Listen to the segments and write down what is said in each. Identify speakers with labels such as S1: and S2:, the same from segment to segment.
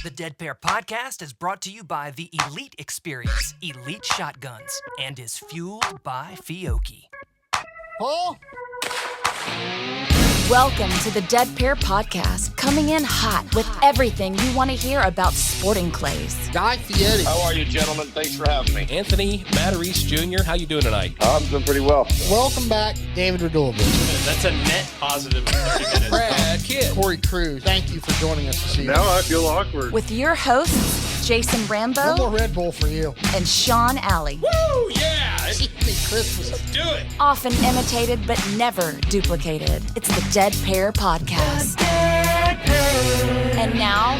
S1: The Dead Pair podcast is brought to you by the Elite Experience, Elite Shotguns, and is fueled by Fiocchi.
S2: Paul?
S3: Welcome to the Dead Pair podcast, coming in hot with everything you want to hear about sporting clays.
S2: Guy Fieri.
S4: How are you, gentlemen? Thanks for having me.
S5: Anthony Matarese Jr., how you doing tonight?
S4: I'm doing pretty well.
S2: Welcome back, David Radulevich.
S5: That's a net positive. Brad Kidd.
S2: Corey Cruz. Thank you for joining us this evening.
S4: Now I feel awkward.
S3: With your hosts, Jason
S2: One
S3: Rambo
S2: more Red Bull for you.
S3: and Sean Alley.
S5: Woo, yeah!
S2: Christmas.
S5: Let's do it!
S3: Often imitated but never duplicated. It's the Dead Pair podcast. And now,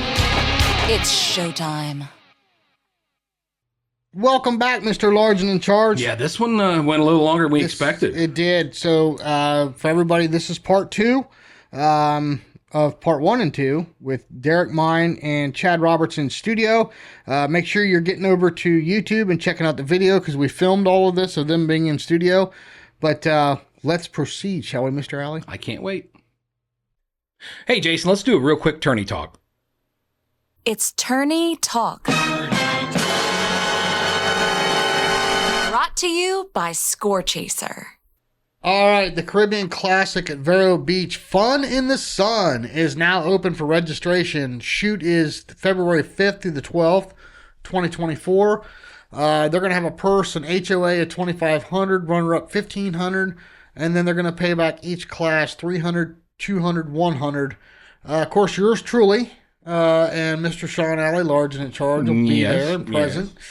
S3: it's showtime.
S2: Welcome back, Mr. Large and in Charge.
S5: Yeah, this one went a little longer than we expected.
S2: It did. So, for everybody, this is part two of part 1 and 2 with Derrick Mein and Chad Robertson studio. Make sure you're getting over to YouTube and checking out the video because we filmed all of this of them being in studio. But let's proceed, shall we, Mr. Alley?
S5: I can't wait. Hey, Jason, let's do a real quick tourney talk.
S3: It's Tourney Talk. Brought to you by Score Chaser.
S2: All right, the Caribbean Classic at Vero Beach, Fun in the Sun, is now open for registration. Shoot is February 5th through the 12th, 2024. They're going to have a purse, an HOA of $2,500, runner-up $1,500, and then they're going to pay back each class $300, $200, $100. Of course, yours truly and Mr. Sean Alley, Large and in Charge, will be there and present.
S5: Yes.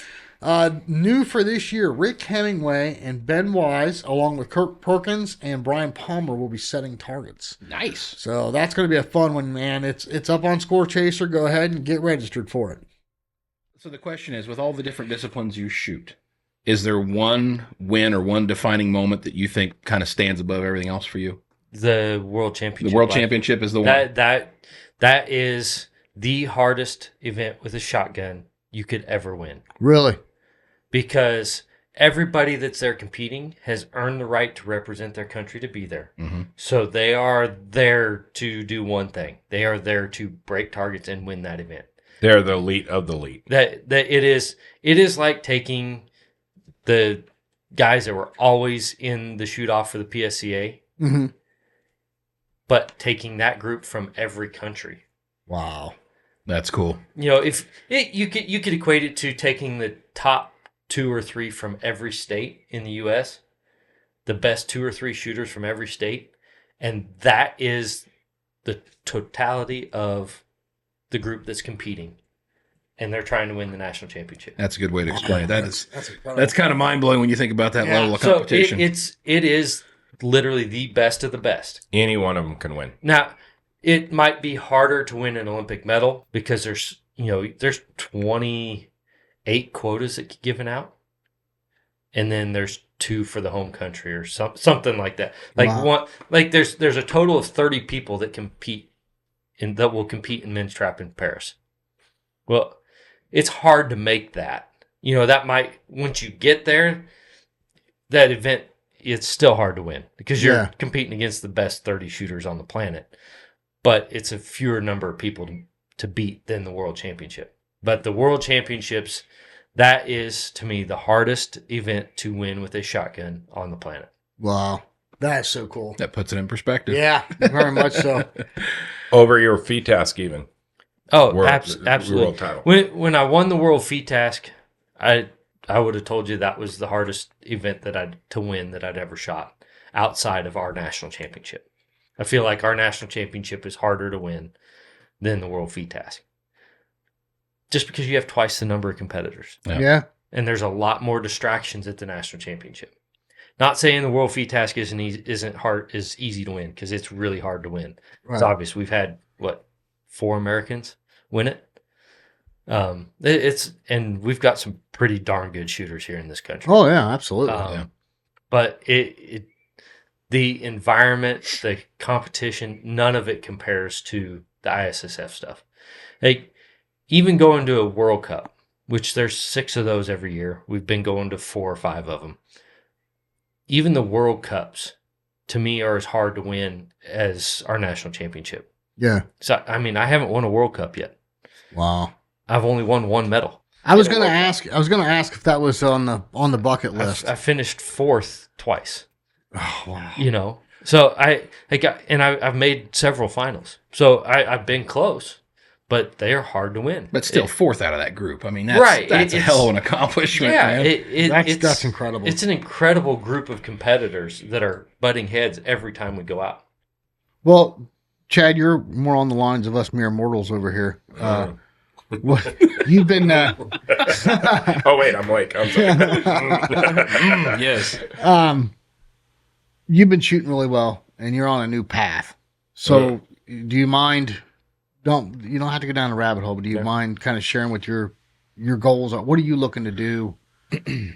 S2: New for this year, Rick Hemingway and Ben Wise, along with Kirk Perkins and Brian Palmer, will be setting targets.
S5: Nice.
S2: So that's going to be a fun one, man. It's up on Score Chaser. Go ahead and get registered for it.
S5: So the question is, with all the different disciplines you shoot, is there one win or one defining moment that you think kind of stands above everything else for you?
S6: The World Championship.
S5: The World Championship is the one.
S6: That is the hardest event with a shotgun you could ever win.
S2: Really?
S6: Because everybody that's there competing has earned the right to represent their country to be there.
S5: Mm-hmm.
S6: So they are there to do one thing. They are there to break targets and win that event.
S5: They're the elite of the elite.
S6: That it is like taking the guys that were always in the shoot off for the PSCA,
S2: Mm-hmm.
S6: but taking that group from every country.
S2: Wow.
S5: That's cool.
S6: You know, you could equate it to taking the top 2 or 3 from every state in the U.S., the best 2 or 3 shooters from every state, and that is the totality of the group that's competing, and they're trying to win the national championship.
S5: That's a good way to explain it. That's kind of mind blowing when you think about that level of
S6: So
S5: competition.
S6: it is literally the best of the best.
S7: Any one of them can win.
S6: Now, it might be harder to win an Olympic medal because there's 28 quotas that get given out, and then there's 2 for the home country or something like that. There's a total of 30 people that will compete in men's trap in Paris. Well, it's hard to make that. That might, once you get there, that event, it's still hard to win because you're competing against the best 30 shooters on the planet. But it's a fewer number of people to beat than the World Championship. But the World Championships, that is, to me, the hardest event to win with a shotgun on the planet.
S2: Wow. That's so cool.
S5: That puts it in perspective.
S2: Yeah, very much so.
S7: Over your feet task even.
S6: Oh,
S7: World
S6: absolutely.
S7: title.
S6: When I won the World Feet Task, I would have told you that was the hardest event to win that I'd ever shot outside of our national championship. I feel like our national championship is harder to win than the World Feet Task. Just because you have twice the number of competitors.
S2: Yeah.
S6: And there's a lot more distractions at the national championship. Not saying the World Feet Task isn't easy to win, because it's really hard to win.
S2: Right.
S6: It's obvious. We've had, 4 Americans win it? And we've got some pretty darn good shooters here in this country.
S2: Oh, yeah, absolutely.
S6: But the environment, the competition, none of it compares to the ISSF stuff. Like, even going to a World Cup, which there's 6 of those every year. We've been going to 4 or 5 of them. Even the World Cups, to me, are as hard to win as our national championship.
S2: Yeah.
S6: So, I mean, I haven't won a World Cup yet.
S2: Wow.
S6: I've only won one medal.
S2: I was gonna ask if that was on the bucket list.
S6: I finished 4th twice.
S2: Oh wow!
S6: You know, so I've made several finals. So I've been close, but they are hard to win.
S5: But still, 4th out of that group. I mean,
S6: Right.
S5: that's a hell of an accomplishment.
S6: Yeah,
S5: man.
S2: That's incredible.
S6: It's an incredible group of competitors that are butting heads every time we go out.
S2: Well, Chad, you're more on the lines of us mere mortals over here. You've been.
S7: Oh wait, I'm awake. I'm sorry.
S5: Yes.
S2: You've been shooting really well, and you're on a new path. So, do you mind? You don't have to go down a rabbit hole, but do you mind kind of sharing what your goals are? What are you looking to do?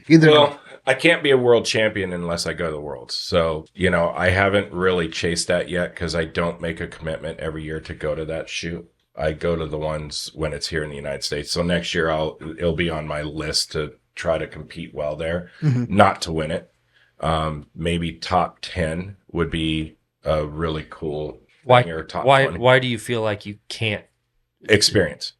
S7: Well, I can't be a world champion unless I go to the Worlds. So, I haven't really chased that yet because I don't make a commitment every year to go to that shoot. I go to the ones when it's here in the United States. So next year it'll be on my list to try to compete well there, not to win it. Maybe top 10 would be a really cool thing, or top 20.
S6: Why do you feel like you can't?
S7: Experience.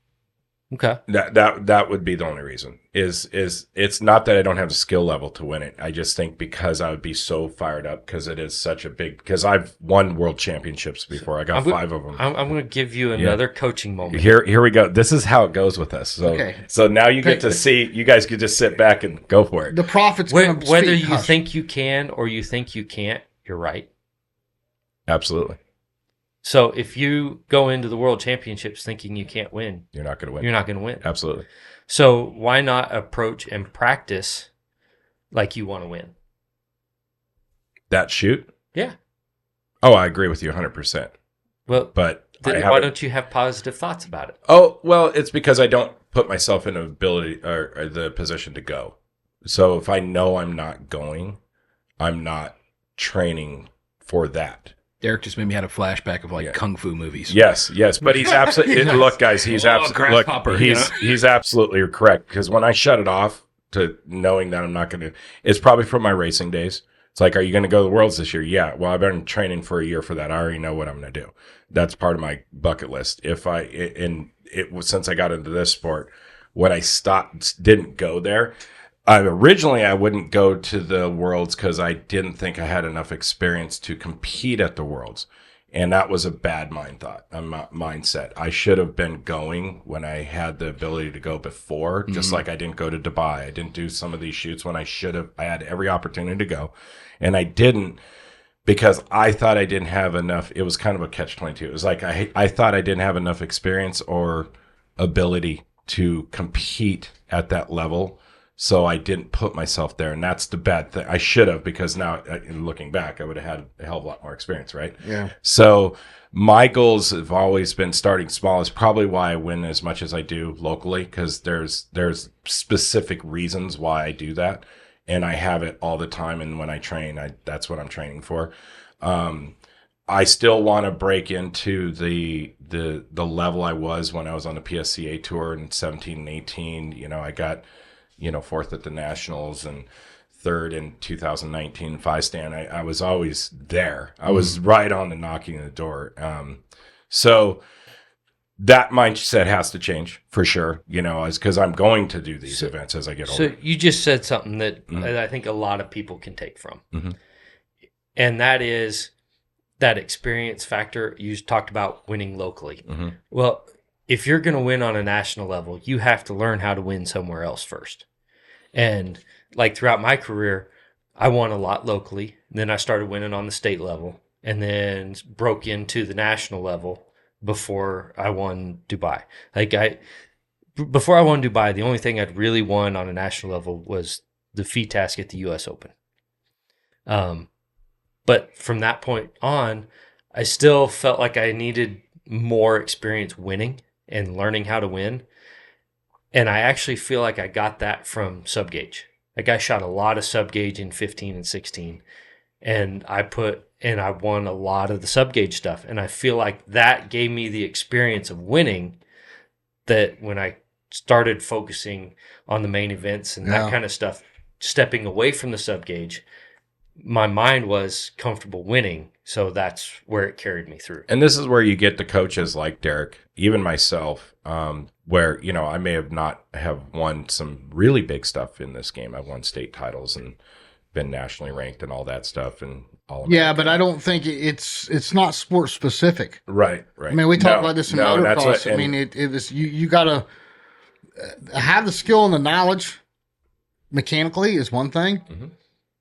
S6: Okay.
S7: That would be the only reason. Is it's not that I don't have the skill level to win it. I just think because I would be so fired up because it is such a big, because I've won world championships before. I got 5 of them.
S6: I'm going to give you another coaching moment.
S7: Here we go. This is how it goes with us. So now you get to see, you guys can just sit back and go for it.
S2: The profits going to
S6: whether you think you can or you think you can't, you're right.
S7: Absolutely.
S6: So if you go into the world championships thinking you can't win,
S7: You're not going to win.
S6: You're not going to win.
S7: Absolutely.
S6: So why not approach and practice like you want to win?
S7: That shoot?
S6: Yeah.
S7: Oh, I agree with you 100%.
S6: Well,
S7: but
S6: why don't you have positive thoughts about it?
S7: Oh, well, it's because I don't put myself in or the position to go. So if I know I'm not going, I'm not training for that.
S5: Derek just made me had a flashback of kung fu movies.
S7: Yes, but he's absolutely look, guys. He's he's absolutely correct because when I shut it off to knowing that I'm not going to, it's probably from my racing days. It's like, are you going to go to the Worlds this year? Yeah. Well, I've been training for a year for that. I already know what I'm going to do. That's part of my bucket list. Since I got into this sport, when I didn't go there. Originally, I wouldn't go to the Worlds because I didn't think I had enough experience to compete at the Worlds. And that was a bad mindset. I should have been going when I had the ability to go before, just like I didn't go to Dubai. I didn't do some of these shoots when I should have. I had every opportunity to go. And I didn't because I thought I didn't have enough. It was kind of a catch-22. It was like I thought I didn't have enough experience or ability to compete at that level. So I didn't put myself there, and that's the bad thing. I should have, because now, looking back, I would have had a hell of a lot more experience, right?
S2: Yeah.
S7: So my goals have always been starting small. Is probably why I win as much as I do locally, because there's specific reasons why I do that, and I have it all the time. And when I train, that's what I'm training for. I still want to break into the level I was when I was on the PSCA tour in 17 and 18. I got 4th at the Nationals and 3rd in 2019 5-stand. I was always there. I was right on the knocking on the door. So that mindset has to change for sure, because I'm going to do these events as I get older.
S6: So you just said something that I think a lot of people can take from.
S7: Mm-hmm.
S6: And that is that experience factor. You talked about winning locally.
S7: Mm-hmm.
S6: Well, if you're going to win on a national level, you have to learn how to win somewhere else first. And like throughout my career, I won a lot locally. Then I started winning on the state level and then broke into the national level before I won Dubai. Before I won Dubai, the only thing I'd really won on a national level was the feed task at the US Open. But from that point on, I still felt like I needed more experience winning and learning how to win. And I actually feel like I got that from subgauge. I shot a lot of subgauge in 15 and 16. And I won a lot of the subgauge stuff. And I feel like that gave me the experience of winning, that when I started focusing on the main events and that kind of stuff, stepping away from the subgauge, my mind was comfortable winning. So that's where it carried me through.
S7: And this is where you get the coaches like Derrick, even myself, where, you know, I may have not have won some really big stuff in this game. I've won state titles and been nationally ranked and all that stuff and all of
S2: Yeah, but I don't think it's not sport specific.
S7: Right.
S2: I mean, we talked about this in motocross. I mean, it was you got to have the skill and the knowledge mechanically is one thing.
S7: Mm-hmm.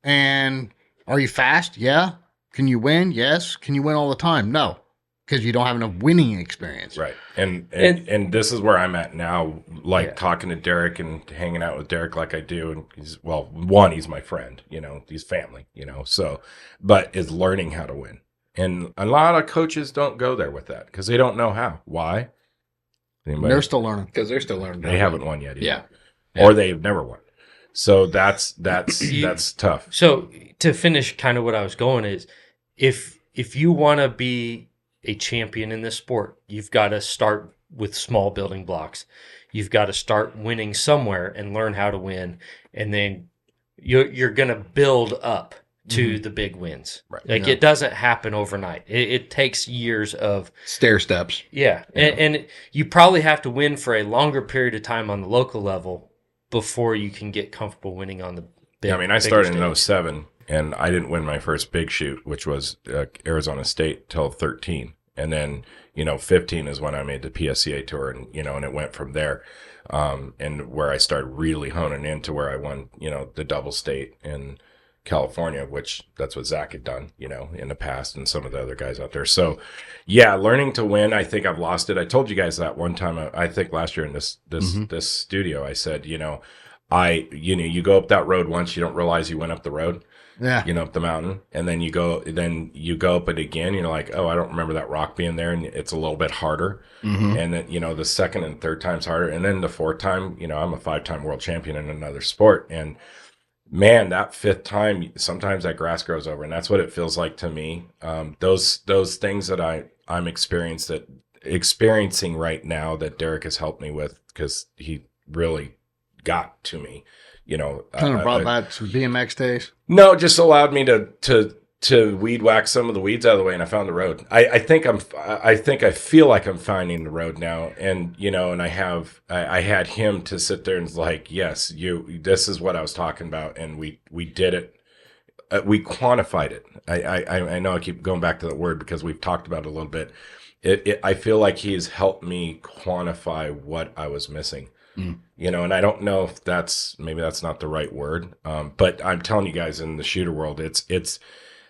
S2: And are you fast? Yeah. Can you win? Yes. Can you win all the time? No, because you don't have enough winning experience.
S7: Right. And this is where I'm at now, like talking to Derrick and hanging out with Derrick like I do. And he's my friend, you know, he's family, you know, so, but is learning how to win. And a lot of coaches don't go there with that because they don't know how. Why? Anybody?
S2: They're still learning.
S5: Because they're still learning.
S7: They haven't won yet either.
S5: Yeah.
S7: Or they've never won. So that's tough.
S6: So to finish kind of what I was going is if you want to be a champion in this sport, you've got to start with small building blocks. You've got to start winning somewhere and learn how to win. And then you're going to build up to the big wins. Right. Like it doesn't happen overnight. It takes years of
S5: stair steps.
S6: Yeah. And you probably have to win for a longer period of time on the local level before you can get comfortable winning on the big.
S7: I mean, I started in 07 and I didn't win my first big shoot, which was Arizona State till 13. And then, you know, 15 is when I made the PSCA tour and, you know, and it went from there. And where I started really honing into where I won, you know, the double state in California, which that's what Zach had done, you know, in the past and some of the other guys out there. So yeah, learning to win. I think I've lost it. I told you guys that one time, I think last year in this studio, I said, you know, you go up that road once, you don't realize you went up the road.
S2: Yeah.
S7: You know, up the mountain. And then you go up it again. You're like, oh, I don't remember that rock being there. And it's a little bit harder. Mm-hmm. And then, you know, the second and third time's harder. And then the fourth time, you know, I'm a 5-time world champion in another sport. And man, that fifth time, sometimes that grass grows over. And that's what it feels like to me. Those things that I'm experiencing right now that Derrick has helped me with, because he really got to me. You know,
S2: kind of brought back some BMX days.
S7: No, it just allowed me to weed whack some of the weeds out of the way, and I found the road. I think I feel like I'm finding the road now, and you know, and I had him to sit there and was like, yes, this is what I was talking about, and we did it. We quantified it. I know I keep going back to that word because we've talked about it a little bit. I feel like he's helped me quantify what I was missing. You know, and I don't know if maybe that's not the right word. But I'm telling you guys, in the shooter world,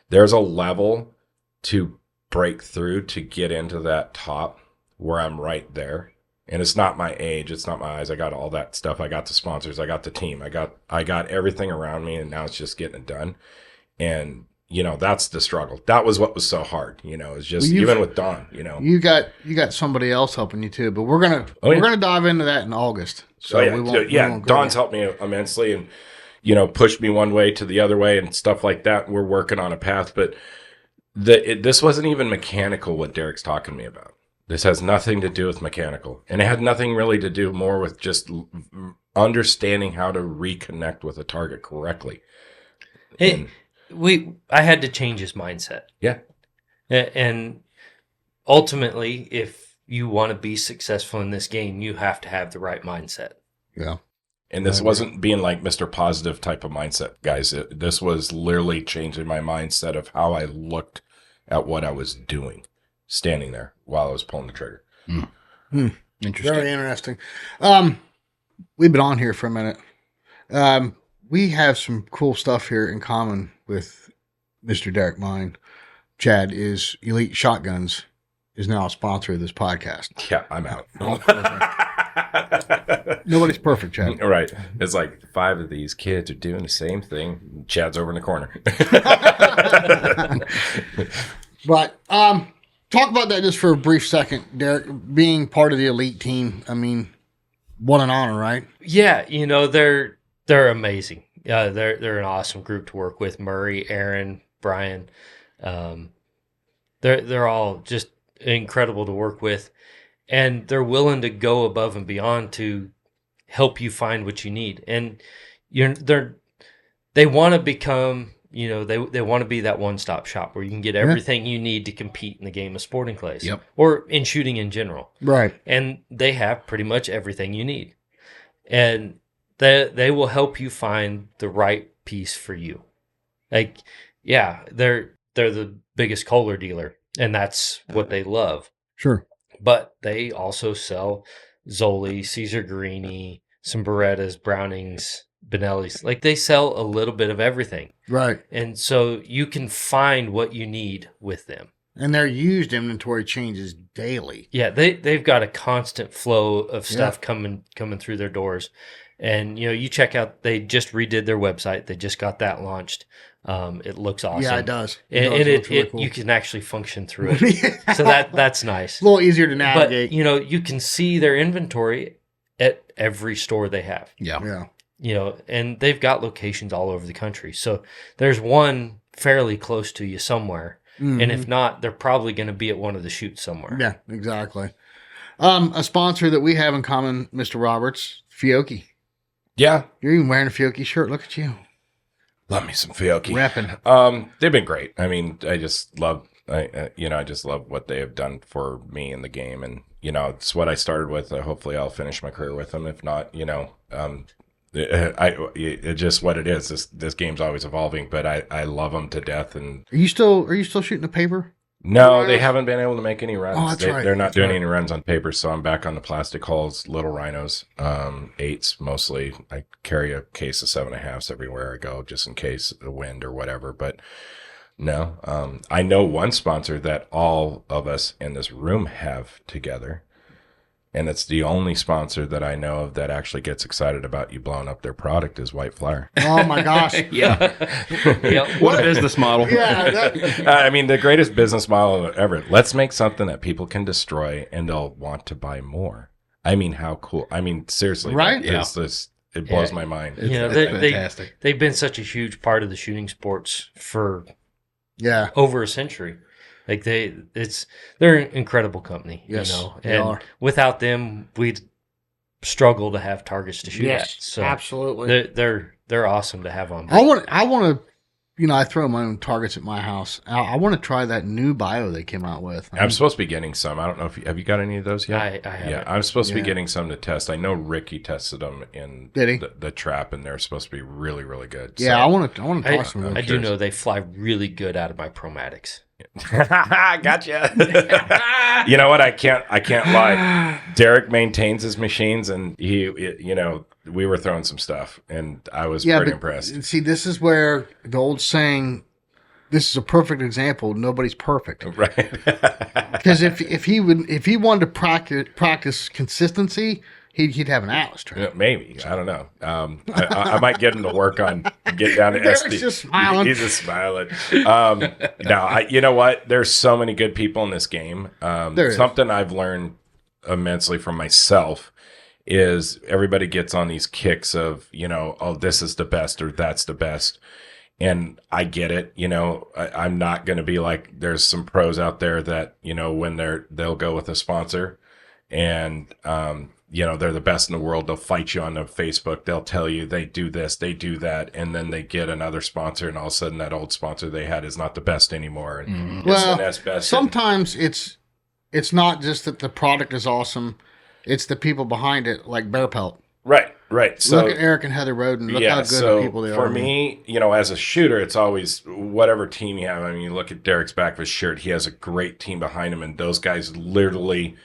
S7: there's a level to break through to get into that top where I'm right there. And it's not my age. It's not my eyes. I got all that stuff. I got the sponsors. I got the team. I got everything around me, and now it's just getting it done. And, you know, that's the struggle. That was what was so hard, you know, it's just even with Don, you know. You got somebody else helping you too, but we're gonna dive into that in August. So Don's helped me immensely and, you know, pushed me one way to the other way and stuff like that. We're working on a path, but this wasn't even mechanical what Derrick's talking to me about. This has nothing to do with mechanical, and it had nothing really to do more with just understanding how to reconnect with a target correctly.
S6: I had to change his mindset.
S7: Yeah.
S6: And ultimately, if you want to be successful in this game, you have to have the right mindset.
S2: Yeah.
S7: And this wasn't being like Mr. Positive type of mindset, guys. This was literally changing my mindset of how I looked at what I was doing, standing there while I was pulling the trigger.
S2: Interesting. Very interesting. We've been on here for a minute. We have some cool stuff here in common with Mr. Derrick Mein. Chad is Elite Shotguns is now a sponsor of this podcast.
S7: Yeah, I'm out.
S2: Nobody's perfect, Chad.
S7: Right. It's like 5 of these kids are doing the same thing. Chad's over in the corner.
S2: But talk about that just for a brief second, Derrick. Being part of the elite team, I mean, what an honor, right?
S6: Yeah, you know, they're amazing. They're an awesome group to work with. Murray, Aaron, Brian, they're all just incredible to work with, and they're willing to go above and beyond to help you find what you need. And they want to become you know, they want to be that one-stop shop where you can get everything you need to compete in the game of sporting clays.
S5: Yep.
S6: Or in shooting in general.
S2: Right.
S6: And they have pretty much everything you need. And they will help you find the right piece for you. Like, yeah, they're the biggest Kohler dealer, and that's what they love.
S2: Sure.
S6: But they also sell Zoli, Caesar Guarini, some Berettas, Brownings, Benellis. Like, they sell a little bit of everything.
S2: Right.
S6: And so you can find what you need with them.
S2: And their used inventory changes daily.
S6: Yeah, they've got a constant flow of stuff coming through their doors. And, you know, you check out, they just redid their website. They just got that launched. It looks awesome.
S2: Yeah, it does.
S6: And
S2: looks really cool.
S6: you can actually function through it. So that's nice.
S2: A little easier to navigate.
S6: But, you know, you can see their inventory at every store they have.
S5: Yeah.
S2: Yeah.
S6: You know, and they've got locations all over the country. So there's one fairly close to you somewhere. Mm-hmm. And if not, they're probably going to be at one of the shoots somewhere.
S2: Yeah, exactly. A sponsor that we have in common, Mr. Roberts, Fiocchi.
S7: Yeah.
S2: You're even wearing a Fiocchi shirt. Look at you.
S7: Love me some Fiocchi.
S2: Repping.
S7: They've been great. I mean, I just love what they have done for me in the game. And, you know, it's what I started with. Hopefully I'll finish my career with them. If not, you know, it's just what it is. This game's always evolving, but I love them to death. And
S2: Are you still shooting the paper?
S7: No, they haven't been able to make any runs.
S2: Oh, that's right.
S7: They're not doing any runs on paper, so I'm back on the plastic hulls, little rhinos, 8s mostly. I carry a case of 7.5s everywhere I go, just in case of the wind or whatever. But no, I know one sponsor that all of us in this room have together. And it's the only sponsor that I know of that actually gets excited about you blowing up their product is White Flyer.
S2: Oh, my gosh.
S5: Yeah. What a business model.
S2: Yeah.
S7: I mean, the greatest business model ever. Let's make something that people can destroy and they'll want to buy more. I mean, how cool. I mean, seriously.
S2: Right?
S7: It blows my mind.
S6: You know,
S5: fantastic.
S6: They've been such a huge part of the shooting sports for over a century. Like they're an incredible company,
S2: yes,
S6: you know,
S2: they
S6: and
S2: are.
S6: without them, we'd struggle to have targets to shoot at. So
S2: absolutely.
S6: They're awesome to have on
S2: I
S6: board.
S2: want to, you know, I throw my own targets at my house. I want to try that new bio they came out with.
S7: I'm supposed to be getting some. I don't know if have you got any of those yet?
S6: I haven't.
S7: Yeah, I'm supposed to be getting some to test. I know Ricky tested them in the trap, and they're supposed to be really, really good.
S2: Yeah,
S7: so,
S2: I want to toss them.
S6: I do know they fly really good out of my Promatics.
S7: Gotcha. You know what? I can't lie. Derrick maintains his machines, and we were throwing some stuff, and I was pretty impressed.
S2: See, this is where the old saying, "This is a perfect example. Nobody's perfect."
S7: Right.
S2: Because if he wanted to practice consistency, he'd have an Atlas train.
S7: Yeah, maybe. I don't know. I might get him to work on get down to
S2: Derek's
S7: SD.
S2: just smiling.
S7: He's just smiling. You know what? There's so many good people in this game. Something I've learned immensely from myself is everybody gets on these kicks of, you know, oh, this is the best or that's the best. And I get it. You know, I'm not going to be like, there's some pros out there that, you know, when they'll go with a sponsor and, you know, they're the best in the world. They'll fight you on the Facebook. They'll tell you they do this, they do that. And then they get another sponsor. And all of a sudden that old sponsor they had is not the best anymore. And it's the next best.
S2: Sometimes it's not just that the product is awesome. It's the people behind it, like Bear Pelt.
S7: Right. So
S2: look at Eric and Heather Roden. Look how good of people they are.
S7: For me, you know, as a shooter, it's always whatever team you have. I mean, you look at Derek's back of his shirt. He has a great team behind him. And those guys literally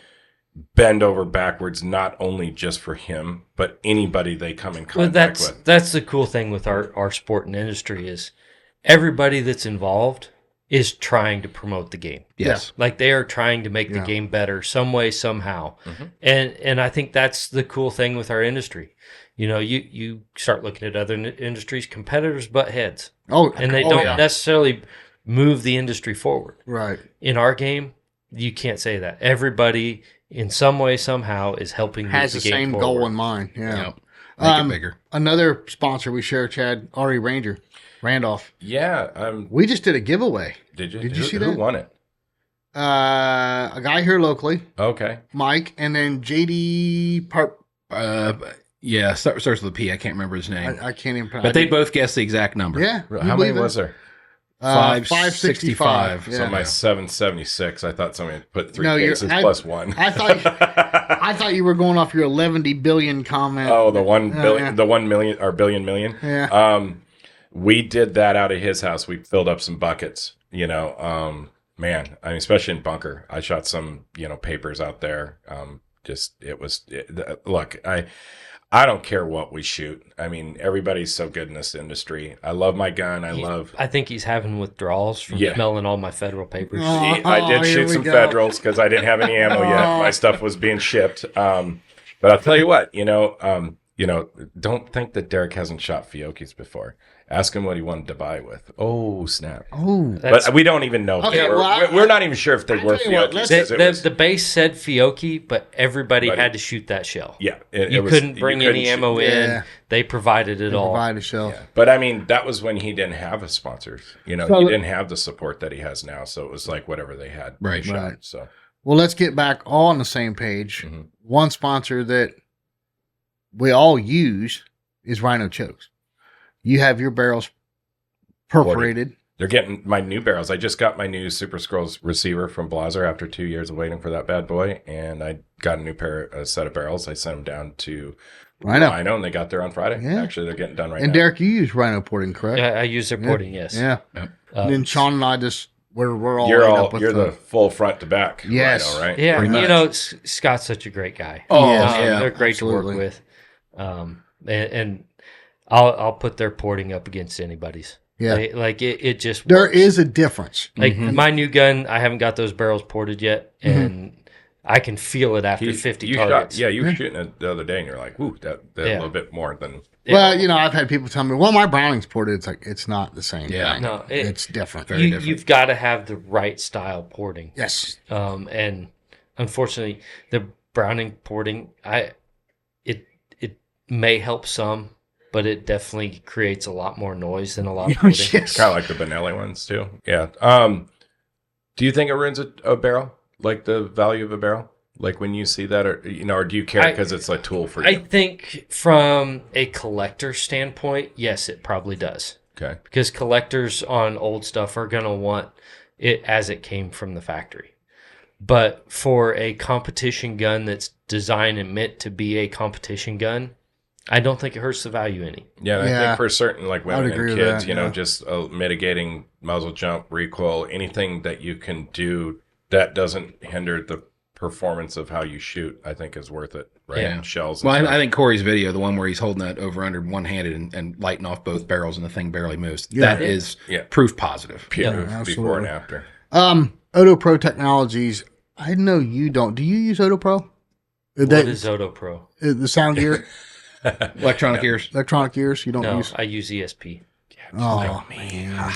S7: bend over backwards, not only just for him, but anybody they come in contact with.
S6: That's the cool thing with our sport and industry is everybody that's involved is trying to promote the game.
S5: Yes.
S6: Like they are trying to make the game better some way, somehow. Mm-hmm. And I think that's the cool thing with our industry. You know, you start looking at other industries, competitors butt heads. And they don't necessarily move the industry forward.
S2: Right.
S6: In our game, you can't say that. Everybody in some way, somehow is helping
S2: has
S6: the
S2: the
S6: game
S2: same
S6: forward.
S2: goal in mind. Yeah.
S5: Yep. Make it bigger.
S2: Another sponsor we share, Chad, RE Randolph.
S7: Yeah.
S2: We just did a giveaway.
S7: Did you?
S2: Did you see
S7: who
S2: that?
S7: won it?
S2: A guy here locally,
S7: Okay.
S2: Mike, and then JD
S5: Yeah, starts with a P. I can't remember his name.
S2: I can't even.
S5: But they both guessed the exact number.
S2: Yeah.
S7: How many was there?
S2: 565.
S7: So my 776. I thought somebody had put 3
S2: No,
S7: cases plus 1.
S2: I thought you were going off your 11 billion comment.
S7: Oh, the 1 billion, the 1 million or billion million.
S2: Yeah.
S7: We did that out of his house. We filled up some buckets. Man, I mean, especially in bunker. I shot some, papers out there. Look, I don't care what we shoot. I mean, everybody's so good in this industry. I love my gun.
S6: I think he's having withdrawals from smelling all my federal papers.
S7: I did shoot some Federals because I didn't have any ammo yet. My stuff was being shipped. But I'll tell you what, don't think that Derrick hasn't shot Fiocchi's before. Ask him what he wanted to buy with. Oh, snap.
S2: Oh.
S7: But we don't even know.
S2: Okay,
S7: we're not even sure if they were Fiocchi's.
S6: The base said Fiocchi, but everybody had to shoot that shell.
S7: Yeah.
S6: You couldn't bring any ammo in.
S2: Yeah.
S6: They provided it all.
S2: Provide a shell.
S7: Yeah. But I mean, that was when he didn't have a sponsor. He didn't have the support that he has now. So it was like whatever they had.
S5: Right.
S7: Shot, so.
S2: Well, let's get back all on the same page.
S7: Mm-hmm.
S2: One sponsor that we all use is Rhino Chokes. You have your barrels perforated.
S7: They're getting my new barrels. I just got my new Super Scrolls receiver from Blaser after 2 years of waiting for that bad boy, and I got a set of barrels. I sent them down to Rhino, and they got there on Friday.
S2: Yeah.
S7: Actually, they're getting done right now.
S2: And Derrick, you use Rhino porting, correct?
S6: Yeah, I use their porting, yes.
S2: Yeah.
S5: Yep.
S2: And then Sean and I we're all
S7: you're the full front to back.
S2: Yes.
S7: Rhino, right?
S6: Yeah, Scott's such a great guy.
S5: Oh,
S6: they're great to work with. And I'll put their porting up against anybody's.
S2: Yeah.
S6: It just
S2: There
S6: works.
S2: is a difference.
S6: Like my new gun, I haven't got those barrels ported yet, and I can feel it after 50 targets.
S7: You were shooting it the other day, and you're like, "Woo, that a little bit more than."
S2: Well, I've had people tell me, "Well, my Browning's ported." It's like it's not the same.
S5: Yeah.
S2: thing.
S6: No,
S2: it's different.
S5: Very different.
S6: You've got to have the right style porting.
S2: Yes.
S6: And unfortunately, the Browning porting, it may help some, but it definitely creates a lot more noise than a lot of porting.
S2: Yes.
S7: Kind of like the Benelli ones too. Yeah. Do you think it ruins a barrel? Like the value of a barrel? Like when you see that, or do you care because it's a tool for you?
S6: I think from a collector standpoint, yes, it probably does.
S7: Okay.
S6: Because collectors on old stuff are going to want it as it came from the factory. But for a competition gun that's designed and meant to be a competition gun, I don't think it hurts the value any.
S7: Yeah, I think for certain like women and kids,
S2: that,
S7: just mitigating muzzle jump, recoil, anything that you can do that doesn't hinder the performance of how you shoot, I think is worth it. Right?
S5: Yeah.
S7: Shells.
S5: Well, I think Corey's video, the one where he's holding that over under one-handed and lighting off both barrels and the thing barely moves, that is proof positive.
S7: Before and after.
S2: Odo Pro Technologies. I know you don't. Do you use Odo Pro?
S6: What is Odo Pro?
S2: The sound gear?
S5: Electronic ears.
S2: Electronic ears? You don't
S6: No,
S2: use?
S6: I use ESP.
S2: Oh, man.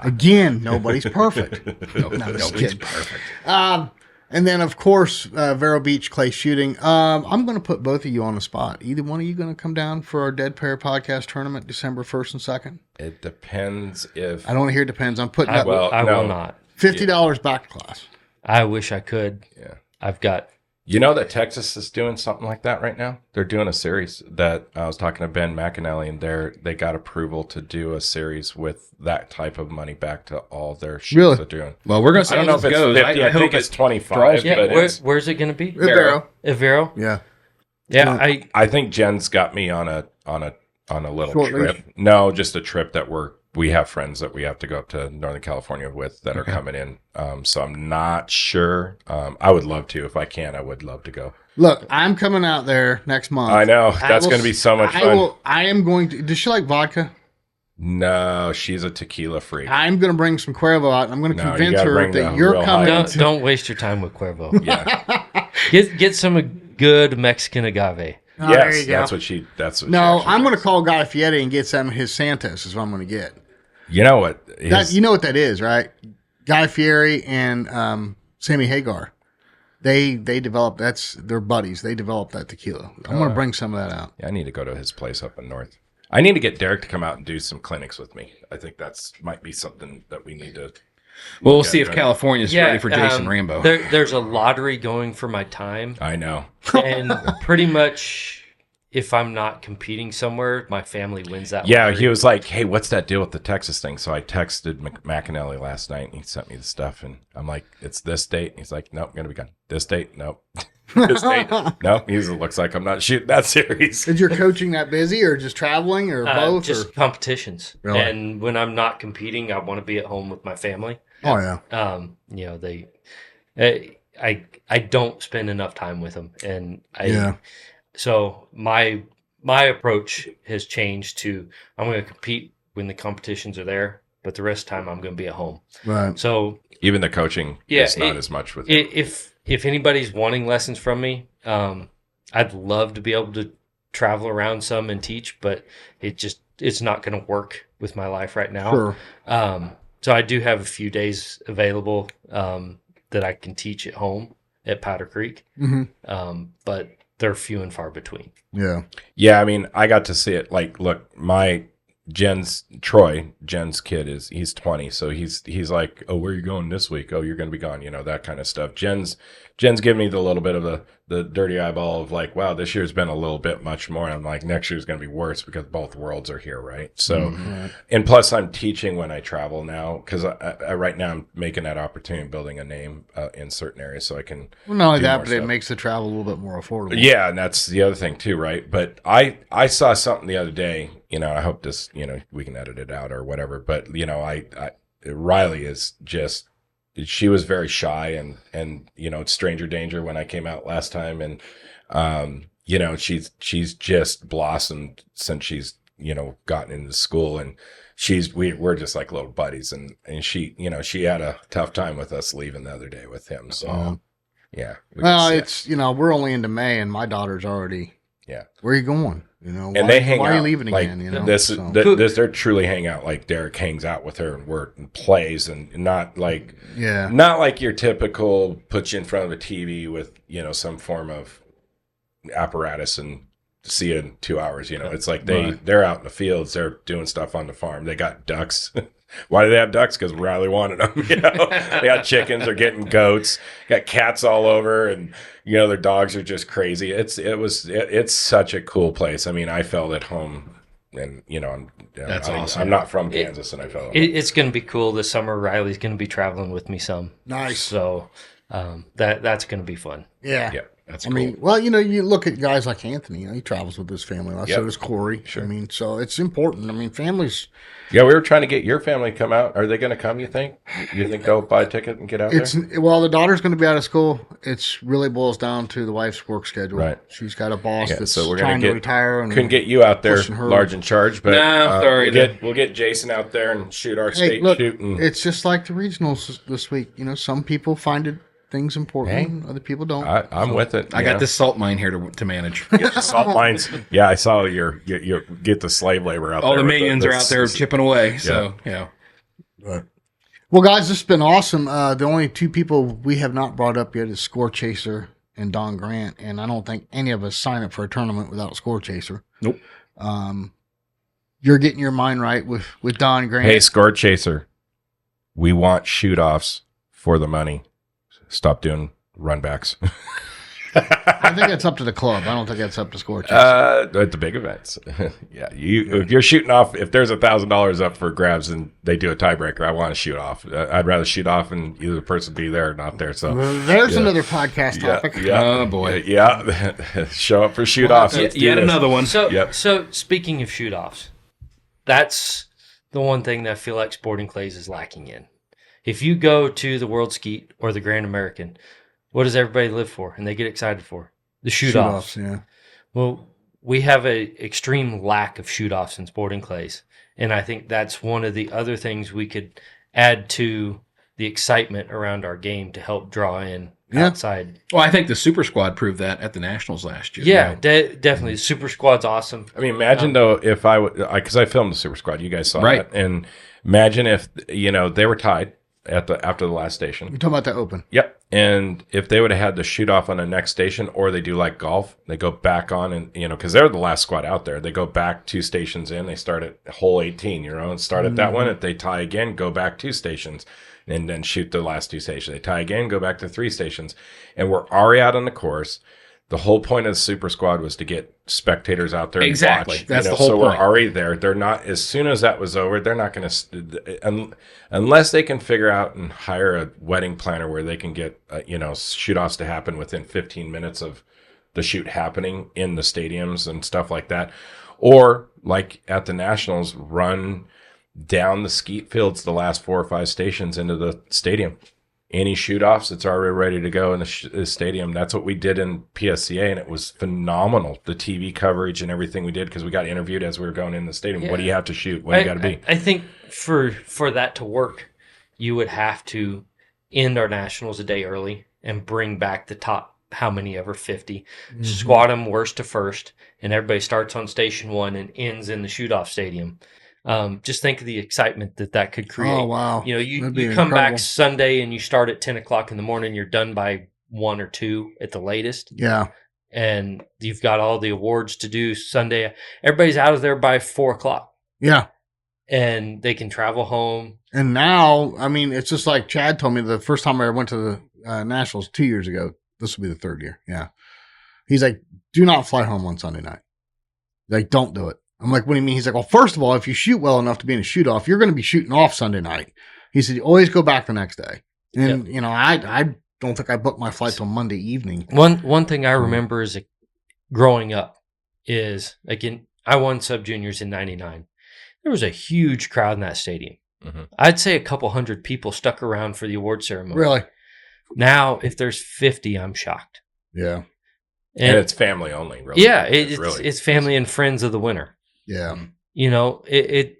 S2: Again, nobody's perfect.
S5: Nobody's perfect.
S2: And then, of course, Vero Beach Clay Shooting. I'm going to put both of you on the spot. Either one of you going to come down for our Dead Pair podcast tournament December 1st and 2nd?
S7: It depends if...
S2: I don't hear it depends. I'm putting
S6: I
S2: up
S6: will not.
S2: $50 back to class.
S6: I wish I could.
S7: Yeah.
S6: I've got...
S7: You know that Texas is doing something like that right now? They're doing a series that I was talking to Ben McAnally, and they got approval to do a series with that type of money back to all their shoots they're doing.
S5: Well, we're going to see
S7: I don't know if it's 50. I think it's 25.
S6: Yeah,
S7: but
S6: where's it going to be?
S2: Vero.
S6: Yeah.
S2: Yeah.
S7: I think Jen's got me on a little
S2: Short
S7: trip.
S2: leash?
S7: No, just a trip that we have friends that we have to go up to Northern California with that are coming in. So I'm not sure. I would love to. If I can, I would love to go.
S2: Look, I'm coming out there next month.
S7: I know. That's going to be so much fun.
S2: I am going to... Does she like vodka?
S7: No, she's a tequila freak.
S2: I'm going to bring some Cuervo out. I'm going to convince her that you're coming.
S6: Don't waste your time with Cuervo.
S7: Yeah.
S6: Get some good Mexican agave.
S2: Oh, there you
S7: yes,
S2: go.
S7: that's what
S2: No,
S7: she
S2: I'm going to
S7: does.
S2: call Guy Fieri and get some of his Santos is what I'm going to get.
S7: You know what?
S2: You know what that is, right? Guy Fieri and Sammy Hagar. They developed, they're buddies. They developed that tequila. I'm going to bring some of that out.
S7: Yeah, I need to go to his place up in North. I need to get Derrick to come out and do some clinics with me. I think might be something that we need to.
S5: Well, we'll see if California's ready for Jason Rambo.
S6: There's a lottery going for my time.
S7: I know.
S6: And pretty much if I'm not competing somewhere, my family wins that.
S7: Yeah,
S6: lottery.
S7: he was like, "Hey, what's that deal with the Texas thing?" So I texted McAnally last night, and he sent me the stuff, and I'm like, "It's this date." And he's like, "Nope, gonna be gone. This date, nope. This date, nope." He looks like I'm not shooting that series.
S2: Is your coaching that busy, or just traveling, or both?
S6: Just
S2: or?
S6: competitions.
S2: Really?
S6: And when I'm not competing, I want to be at home with my family.
S2: Oh yeah.
S6: I don't spend enough time with them, and so my approach has changed to I'm going to compete when the competitions are there, but the rest of the time I'm going to be at home.
S2: Right.
S6: So
S7: Even the coaching is not as much with him.
S6: If anybody's wanting lessons from me, I'd love to be able to travel around some and teach, but it's not going to work with my life right now.
S2: Sure.
S6: So I do have a few days available that I can teach at home at Powder Creek, but they're few and far between.
S2: Yeah.
S7: Yeah, I mean, I got to see it. Like, look, Jen's kid he's 20, so he's like, "Oh, where are you going this week? Oh, you're going to be gone," that kind of stuff. Jen's giving me the little bit of the dirty eyeball of like, wow, this year's been a little bit much more. And I'm like, next year's going to be worse because both worlds are here, right? So, and plus I'm teaching when I travel now because I right now I'm making that opportunity and building a name in certain areas so I can.
S2: Well, not only
S7: do
S2: that,
S7: more
S2: but
S7: stuff.
S2: it makes the travel a little bit more affordable.
S7: Yeah, and that's the other thing too, right? But I saw something the other day. I hope this, we can edit it out or whatever. But Riley is just. She was very shy and it's stranger danger when I came out last time. And, she's just blossomed since she's, gotten into school, and we're just like little buddies. And she, she had a tough time with us leaving the other day with him. So yeah.
S2: Well, it's, we're only into May and my daughter's already, where are you going?
S7: And they hang out.
S2: Why are you leaving
S7: like,
S2: again?
S7: They're truly hang out. Like Derrick hangs out with her and plays, and not like your typical put you in front of a TV with some form of apparatus and see it in 2 hours. It's like they're out in the fields. They're doing stuff on the farm. They got ducks. Why do they have ducks? Because Riley wanted them. They got chickens. They're getting goats. Got cats all over, and their dogs are just crazy. It's such a cool place. I mean, I felt at home, and
S5: That's awesome.
S7: I'm not from Kansas, and I felt
S6: it's going to be cool this summer. Riley's going to be traveling with me some.
S2: Nice.
S6: So that's going to be fun.
S2: Yeah.
S5: That's
S2: I
S5: cool.
S2: mean, well, you look at guys like Anthony, he travels with his family. So does Corey.
S7: Sure.
S2: I mean, so it's important. I mean, families.
S7: Yeah, we were trying to get your family to come out. Are they going to come, you think? You think they'll buy a ticket and get out there?
S2: Well, the daughter's going to be out of school. It's really boils down to the wife's work schedule.
S7: Right.
S2: She's got a boss that's
S7: so we're
S2: trying
S7: gonna
S2: to retire. And
S7: couldn't get you out there
S2: pushing her.
S7: large in charge, but
S5: No, sorry,
S7: we'll get Jason out there and shoot our
S2: Hey,
S7: state
S2: look,
S7: shoot. And,
S2: it's just like the regionals this week. Some people find things important, other people don't.
S7: I'm with it.
S5: I got this salt mine here to manage.
S7: Salt mines. Yeah, I saw your get the slave labor out there.
S5: All the
S7: with
S5: minions are out there chipping away. So,
S2: Well, guys, this has been awesome. The only two people we have not brought up yet is Score Chaser and Don Grant, and I don't think any of us sign up for a tournament without Score Chaser.
S5: Nope.
S2: You're getting your mind right with Don Grant.
S7: Hey, Score Chaser, we want shoot-offs for the money. Stop doing runbacks.
S2: I think that's up to the club. I don't think that's up to Score Chaser.
S7: At the big events. If you're shooting off, if there's $1,000 up for grabs and they do a tiebreaker, I want to shoot off. I'd rather shoot off and either the person be there or not there. So
S2: There's another podcast topic.
S5: Oh, boy.
S7: Show up for shoot offs.
S5: Yet another one.
S6: So speaking of shoot offs, that's the one thing that I feel like Sporting Clays is lacking in. If you go to the World Skeet or the Grand American, what does everybody live for and they get excited for? The shoot-offs.
S2: Yeah.
S6: Well, we have an extreme lack of shoot-offs in Sporting Clays, and I think that's one of the other things we could add to the excitement around our game to help draw in outside.
S5: Well, I think the Super Squad proved that at the Nationals last year.
S6: Yeah, definitely. The Super Squad's awesome.
S7: I mean, imagine though if I would, because I filmed the Super Squad, you guys saw that, and imagine if they were tied after the last station.
S2: You're talking about the Open.
S7: Yep. And if they would have had the shoot off on the next station, or they do like golf, they go back on and, because they're the last squad out there. They go back 2 stations in. They start at hole 18, and start at that one. If they tie again, go back 2 stations and then shoot the last 2 stations. They tie again, go back to 3 stations. And we're already out on the course. The whole point of the Super Squad was to get spectators out there.
S5: Exactly.
S7: And watch,
S5: That's the whole
S7: so
S5: point.
S7: we're already there. They're not, as soon as that was over, they're not going to, unless they can figure out and hire a wedding planner where they can get, shoot-offs to happen within 15 minutes of the shoot happening in the stadiums and stuff like that. Or, like at the Nationals, run down the skeet fields, the last 4 or 5 stations into the stadium. Any shoot-offs, it's already ready to go in the stadium. That's what we did in PSCA, and it was phenomenal. The TV coverage and everything we did, because we got interviewed as we were going in the stadium. Yeah. What do you have to shoot? What do you got to be?
S6: I think for that to work, you would have to end our Nationals a day early and bring back the top, how many ever, 50, squad them worst to first, and everybody starts on station 1 and ends in the shoot-off stadium. Just think of the excitement that could create. Oh,
S2: wow.
S6: You come incredible. Back Sunday and you start at 10 o'clock in the morning, you're done by 1 or 2 at the latest.
S2: Yeah.
S6: And you've got all the awards to do Sunday. Everybody's out of there by 4 o'clock.
S2: Yeah.
S6: And they can travel home.
S2: And now, I mean, it's just like Chad told me the first time I went to the Nationals 2 years ago. This will be the 3rd year. Yeah. He's like, do not fly home on Sunday night. Like, don't do it. I'm like, what do you mean? He's like, well, first of all, if you shoot well enough to be in a shoot-off, you're going to be shooting off Sunday night. He said, you always go back the next day. And, I don't think I booked my flight till Monday evening.
S6: One thing I remember is growing up is, again, I won sub-juniors in 99. There was a huge crowd in that stadium. Mm-hmm. I'd say a couple hundred people stuck around for the award ceremony.
S2: Really?
S6: Now, if there's 50, I'm shocked.
S2: Yeah.
S7: And it's family only, really.
S6: Yeah, it's family and friends of the winner.
S2: Yeah.
S6: It's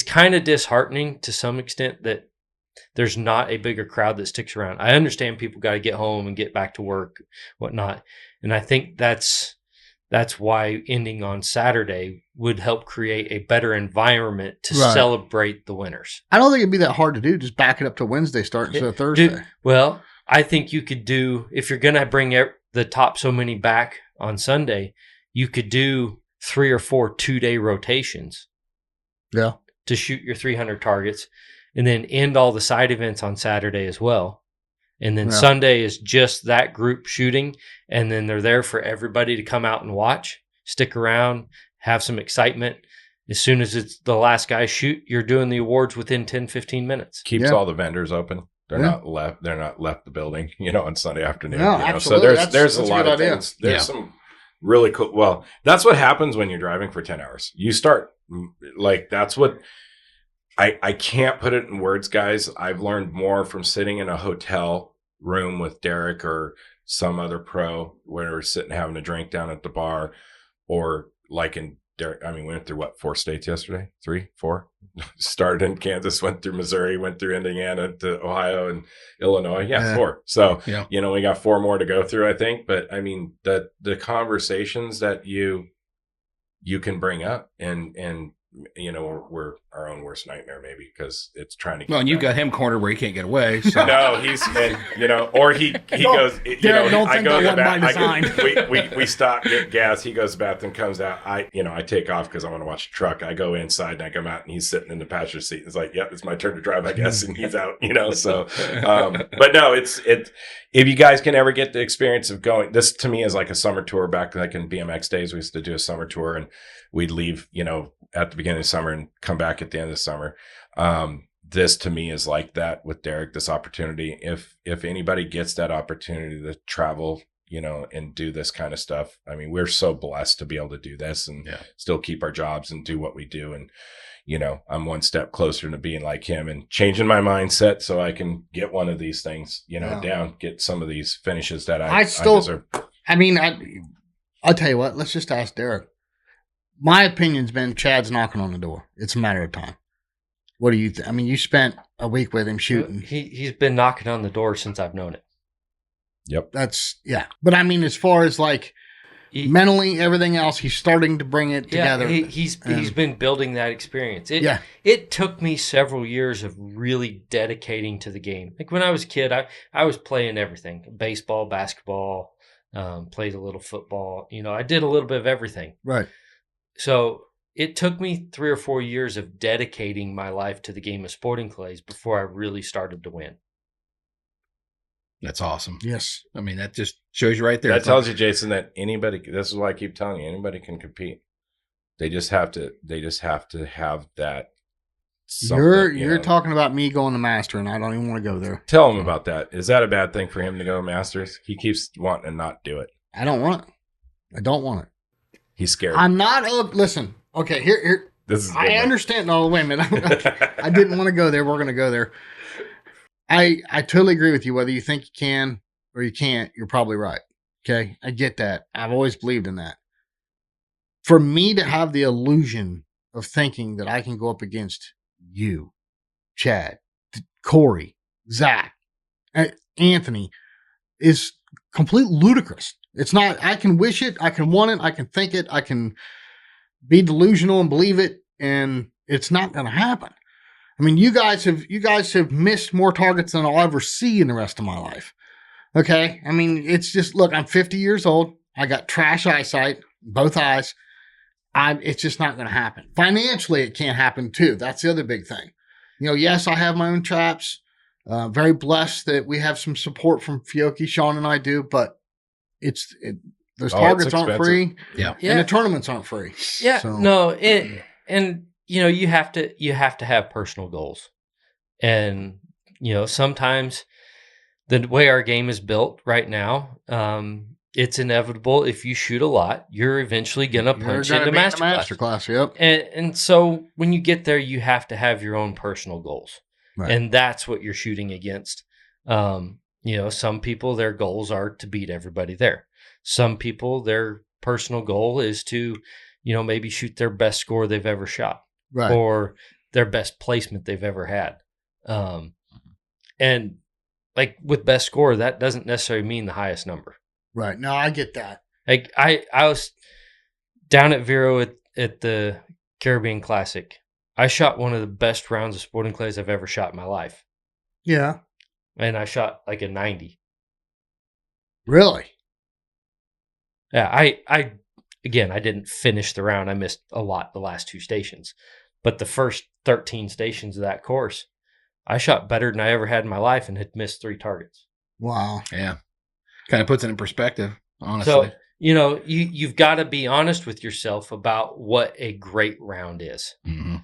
S6: kind of disheartening to some extent that there's not a bigger crowd that sticks around. I understand people got to get home and get back to work, whatnot. And I think that's why ending on Saturday would help create a better environment to celebrate the winners.
S2: I don't think it'd be that hard to do. Just back it up to Wednesday start instead of Thursday.
S6: Well, I think you could do, if you're going to bring the top so many back on Sunday, you could do 3 or 4 2-day rotations.
S2: Yeah.
S6: To shoot your 300 targets, and then end all the side events on Saturday as well. And then Sunday is just that group shooting, and then they're there for everybody to come out and watch, stick around, have some excitement. As soon as it's the last guy shoot, you're doing the awards within 10, 15 minutes.
S7: Keeps all the vendors open. They're not left the building, on Sunday afternoon.
S2: No, absolutely.
S7: So there's a lot of things. There's some really cool. Well, that's what happens when you're driving for 10 hours. You start that's what I can't put it in words, guys. I've learned more from sitting in a hotel room with Derrick or some other pro where we're sitting having a drink down at the bar, or like in Derrick. I mean, we went through 4 states yesterday? 3, 4? Started in Kansas, went through Missouri, went through Indiana to Ohio and Illinois. Yeah, 4. So, we got 4 more to go through, I think. But I mean, the conversations that you can bring up and we're our own worst nightmare maybe, because it's trying to get
S5: and you got him cornered where he can't get away. So.
S7: No, he's or he goes, I go to the back. We stop, get gas. He goes to the bathroom, comes out. I take off because I want to watch the truck. I go inside and I come out and he's sitting in the passenger seat. It's like, yep, it's my turn to drive, I guess, and he's out. So, but no, it's if you guys can ever get the experience of going, this to me is like a summer tour. Back like in BMX days, we used to do a summer tour and we'd leave, at the beginning of summer and come back at the end of the summer. This to me is like that with Derrick, this opportunity. If anybody gets that opportunity to travel, and do this kind of stuff, I mean, we're so blessed to be able to do this and still keep our jobs and do what we do. And, I'm one step closer to being like him and changing my mindset so I can get one of these things, down, get some of these finishes that I deserve.
S2: I mean, I'll tell you what, let's just ask Derrick. My opinion's been Chad's knocking on the door. It's a matter of time. What do you think? I mean, you spent a week with him shooting.
S6: He's been knocking on the door since I've known it.
S7: Yep.
S2: But I mean, as far as mentally, everything else, he's starting to bring it together.
S6: He's been building that experience. It took me several years of really dedicating to the game. Like when I was a kid, I was playing everything. Baseball, basketball, played a little football. I did a little bit of everything.
S2: Right.
S6: So it took me 3 or 4 years of dedicating my life to the game of sporting clays before I really started to win.
S5: That's awesome.
S2: Yes.
S5: I mean, that just shows you right there.
S7: That tells you, Jason, that anybody. This is why I keep telling you, anybody can compete. They just have to. They just have to have that.
S2: You're talking about me going to master, and I don't even want to go there.
S7: Tell him about that. Is that a bad thing for him to go to masters? He keeps wanting to not do it.
S2: I don't want it. I don't want it.
S7: He's scared.
S2: I'm not. Listen. Okay. Here.
S7: This is.
S2: I understand. No, wait a minute. I didn't want to go there. We're going to go there. I totally agree with you. Whether you think you can or you can't, you're probably right. Okay. I get that. I've always believed in that. For me to have the illusion of thinking that I can go up against you, Chad, Corey, Zach, Anthony is completely ludicrous. It's not, I can wish it, I can want it, I can think it, I can be delusional and believe it, and it's not going to happen. I mean, you guys have missed more targets than I'll ever see in the rest of my life. Okay? I mean, it's just, look, I'm 50 years old. I got trash eyesight, both eyes. It's just not going to happen. Financially, it can't happen too. That's the other big thing. You know, yes, I have my own traps. Very blessed that we have some support from Fiocchi, Sean and I do, but those targets aren't free.
S5: Yeah.
S2: And the tournaments aren't free.
S6: Yeah.
S2: So.
S6: No, and you know, you have to have personal goals. And, you know, sometimes the way our game is built right now, it's inevitable. If you shoot a lot, you're eventually going to punch into master class.
S2: Yep.
S6: And so when you get there, you have to have your own personal goals.
S2: Right.
S6: And that's what you're shooting against. You know, some people, their goals are to beat everybody there. Some people, their personal goal is to, you know, maybe shoot their best score they've ever shot.
S2: Right.
S6: Or their best placement they've ever had. And like with best score, that doesn't necessarily mean the highest number.
S2: Right. No, I get that.
S6: Like I was down at Vero at the Caribbean Classic. I shot one of the best rounds of sporting clays I've ever shot in my life.
S2: Yeah.
S6: And I shot like a 90.
S2: Really?
S6: Yeah, I didn't finish the round. I missed a lot the last two stations. But the first 13 stations of that course, I shot better than I ever had in my life and had missed 3 targets.
S2: Wow.
S5: Yeah. Kind of puts it in perspective, honestly.
S6: So, you know, you've got to be honest with yourself about what a great round is.
S5: Mm-hmm.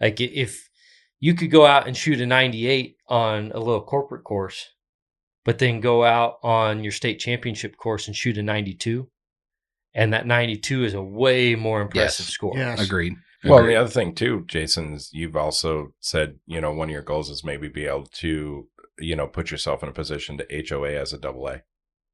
S6: Like if you could go out and shoot a 98 on a little corporate course, but then go out on your state championship course and shoot a 92, and that 92 is a way more impressive score.
S2: Yes.
S5: Agreed.
S7: Well, the other thing too, Jason, is you've also said, you know, one of your goals is maybe be able to, you know, put yourself in a position to HOA as a AA.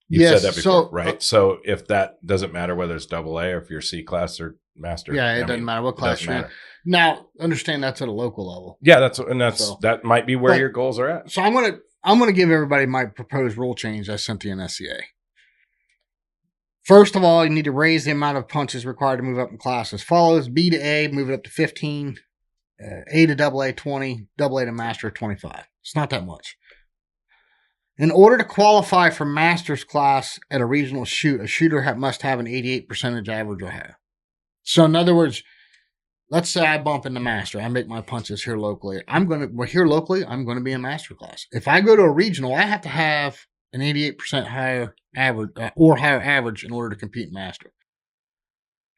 S7: You've said that before, right? So if that doesn't matter whether it's AA or if you're C class or master.
S2: Yeah, it doesn't matter what class you're in. Now, understand that's at a local level.
S7: Yeah, that might be where your goals are at.
S2: So I'm gonna give everybody my proposed rule change I sent the NSCA. First of all, you need to raise the amount of punches required to move up in classes. Follows B to A, move it up to 15, A to AA 20, AA to master 25. It's not that much. In order to qualify for master's class at a regional shoot, a shooter must have an 88% average or higher. So in other words, let's say I bump into master. I make my punches here locally. I'm going to be in master class. If I go to a regional, I have to have an 88% higher average or higher average in order to compete in master.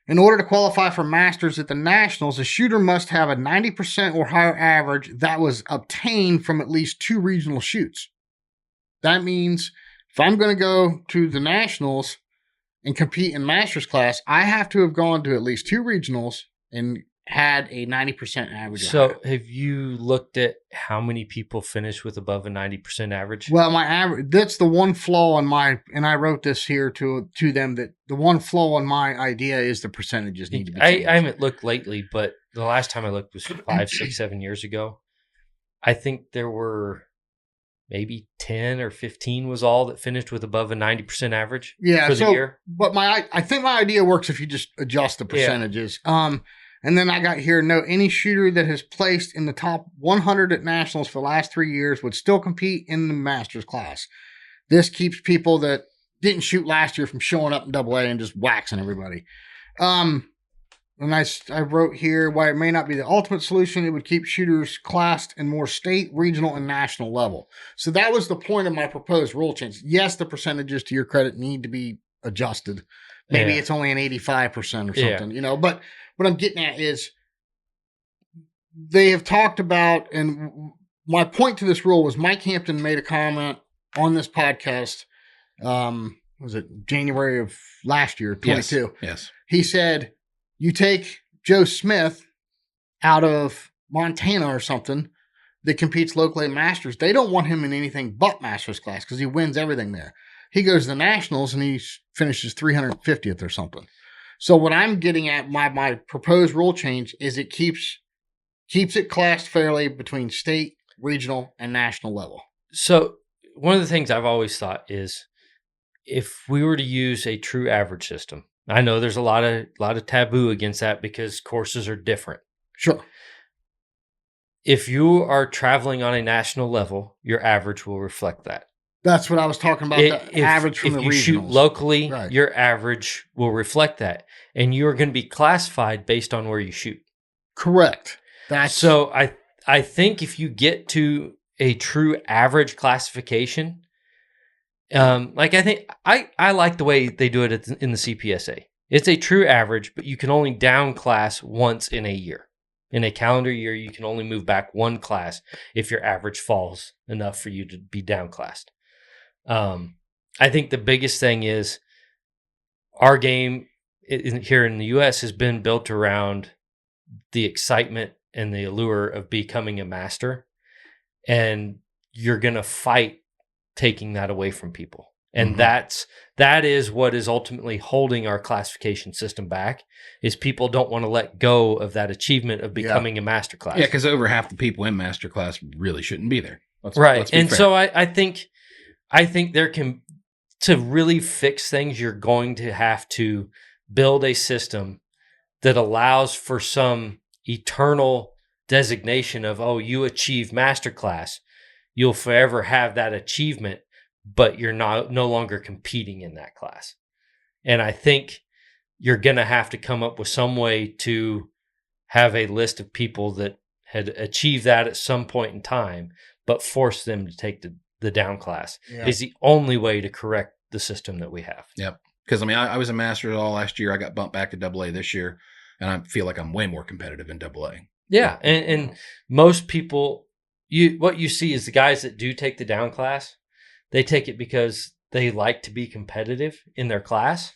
S2: In order to qualify for masters at the nationals, a shooter must have a 90% or higher average that was obtained from at least 2 regional shoots. That means if I'm going to go to the nationals and compete in master's class, I have to have gone to at least 2 regionals and had a 90% average.
S6: So have you looked at how many people finish with above a 90% average?
S2: Well, my average, that's the one flaw in my, and I wrote this here to them, that the one flaw in my idea is the percentages need to be changed.
S6: I haven't looked lately, but the last time I looked was 5, 6, 7 years ago. I think there were maybe 10 or 15 was all that finished with above a 90% average for the year.
S2: But I think my idea works if you just adjust the percentages. Yeah. And then I got here, note any shooter that has placed in the top 100 at nationals for the last 3 years would still compete in the master's class. This keeps people that didn't shoot last year from showing up in AA and just waxing everybody. And I wrote here, why it may not be the ultimate solution, it would keep shooters classed in more state, regional, and national level. So that was the point of my proposed rule change. Yes, the percentages, to your credit, need to be adjusted. Maybe it's only an 85% or something, you know. But what I'm getting at is they have talked about, and my point to this rule was Mike Hampton made a comment on this podcast, was it January of last year, 22?
S5: Yes.
S2: He said, you take Joe Smith out of Montana or something that competes locally at Masters. They don't want him in anything but Masters class because he wins everything there. He goes to the Nationals and he finishes 350th or something. So what I'm getting at, my proposed rule change is it keeps it classed fairly between state, regional, and national level.
S6: So one of the things I've always thought is if we were to use a true average system, I know there's a lot of taboo against that because courses are different.
S2: Sure.
S6: If you are traveling on a national level, your average will reflect that.
S2: That's what I was talking about, the average from the regionals. If you shoot
S6: locally, your average will reflect that. And you're going to be classified based on where you shoot.
S2: Correct.
S6: So I think if you get to a true average classification, I like the way they do it in the CPSA. It's a true average, but you can only down class once in a year. In a calendar year, you can only move back one class if your average falls enough for you to be downclassed. I think the biggest thing is our game here in the U.S. has been built around the excitement and the allure of becoming a master, and you're going to fight taking that away from people. And that is what is ultimately holding our classification system back, is people don't want to let go of that achievement of becoming a master class.
S5: Yeah, because over half the people in master class really shouldn't be there.
S6: Let's be fair. So I think there can, to really fix things, you're going to have to build a system that allows for some eternal designation of, oh, you achieved master class. You'll forever have that achievement, but you're no longer competing in that class. And I think you're going to have to come up with some way to have a list of people that had achieved that at some point in time, but force them to take the down class is the only way to correct the system that we have.
S5: Yep. Because, I mean, I was a master all last year. I got bumped back to AA this year, and I feel like I'm way more competitive in AA.
S6: Yeah. And most people, what you see is the guys that do take the down class, they take it because they like to be competitive in their class.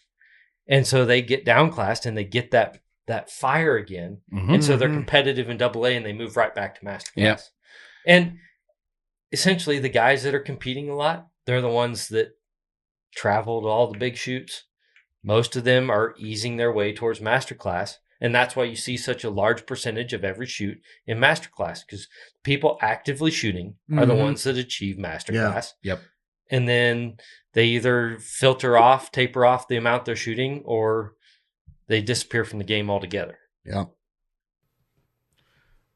S6: And so they get downclassed and they get that fire again. And so they're competitive in AA and they move right back to master class. Yeah. And essentially the guys that are competing a lot, they're the ones that travel to all the big shoots. Most of them are easing their way towards master class. And that's why you see such a large percentage of every shoot in master class, because people actively shooting are the ones that achieve master class.
S5: Yep.
S6: And then they either taper off the amount they're shooting, or they disappear from the game altogether.
S2: Yeah.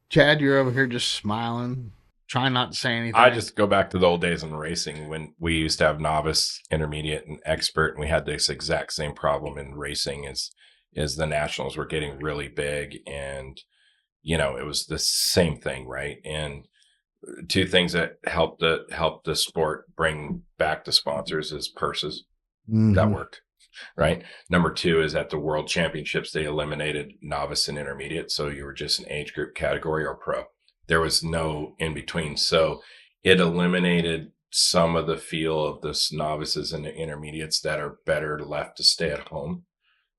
S2: Chad, you're over here just smiling, trying not to say anything.
S7: I just go back to the old days in racing when we used to have novice, intermediate, and expert, and we had this exact same problem in racing as the nationals were getting really big, and it was the same thing, right? And two things that helped the sport bring back the sponsors is purses. That worked, right? Number two is at the World Championships, they eliminated novice and intermediate, so you were just an age group category or pro. There was no in between, so it eliminated some of the feel of the novices and the intermediates that are better left to stay at home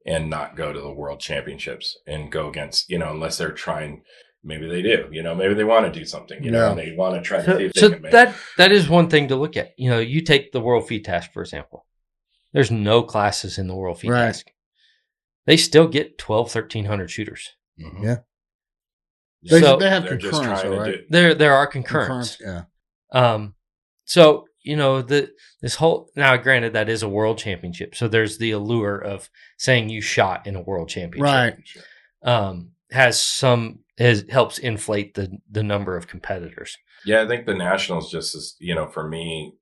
S7: and not go to the World Championships and go against, unless they're trying. Maybe they do, maybe they want to do something, and they want to try to see if they can make it.
S6: That is one thing to look at. You take the World Feed Task, for example. There's no classes in the World Feed Task. They still get 1,100 shooters.
S2: Yeah.
S6: So
S2: they have concurrence, right?
S6: There are concurrents.
S2: Yeah.
S6: So, this whole, now granted that is a world championship. So there's the allure of saying you shot in a world championship.
S2: Right.
S6: Helps inflate the number of competitors.
S7: Yeah, I think the nationals just is, for me,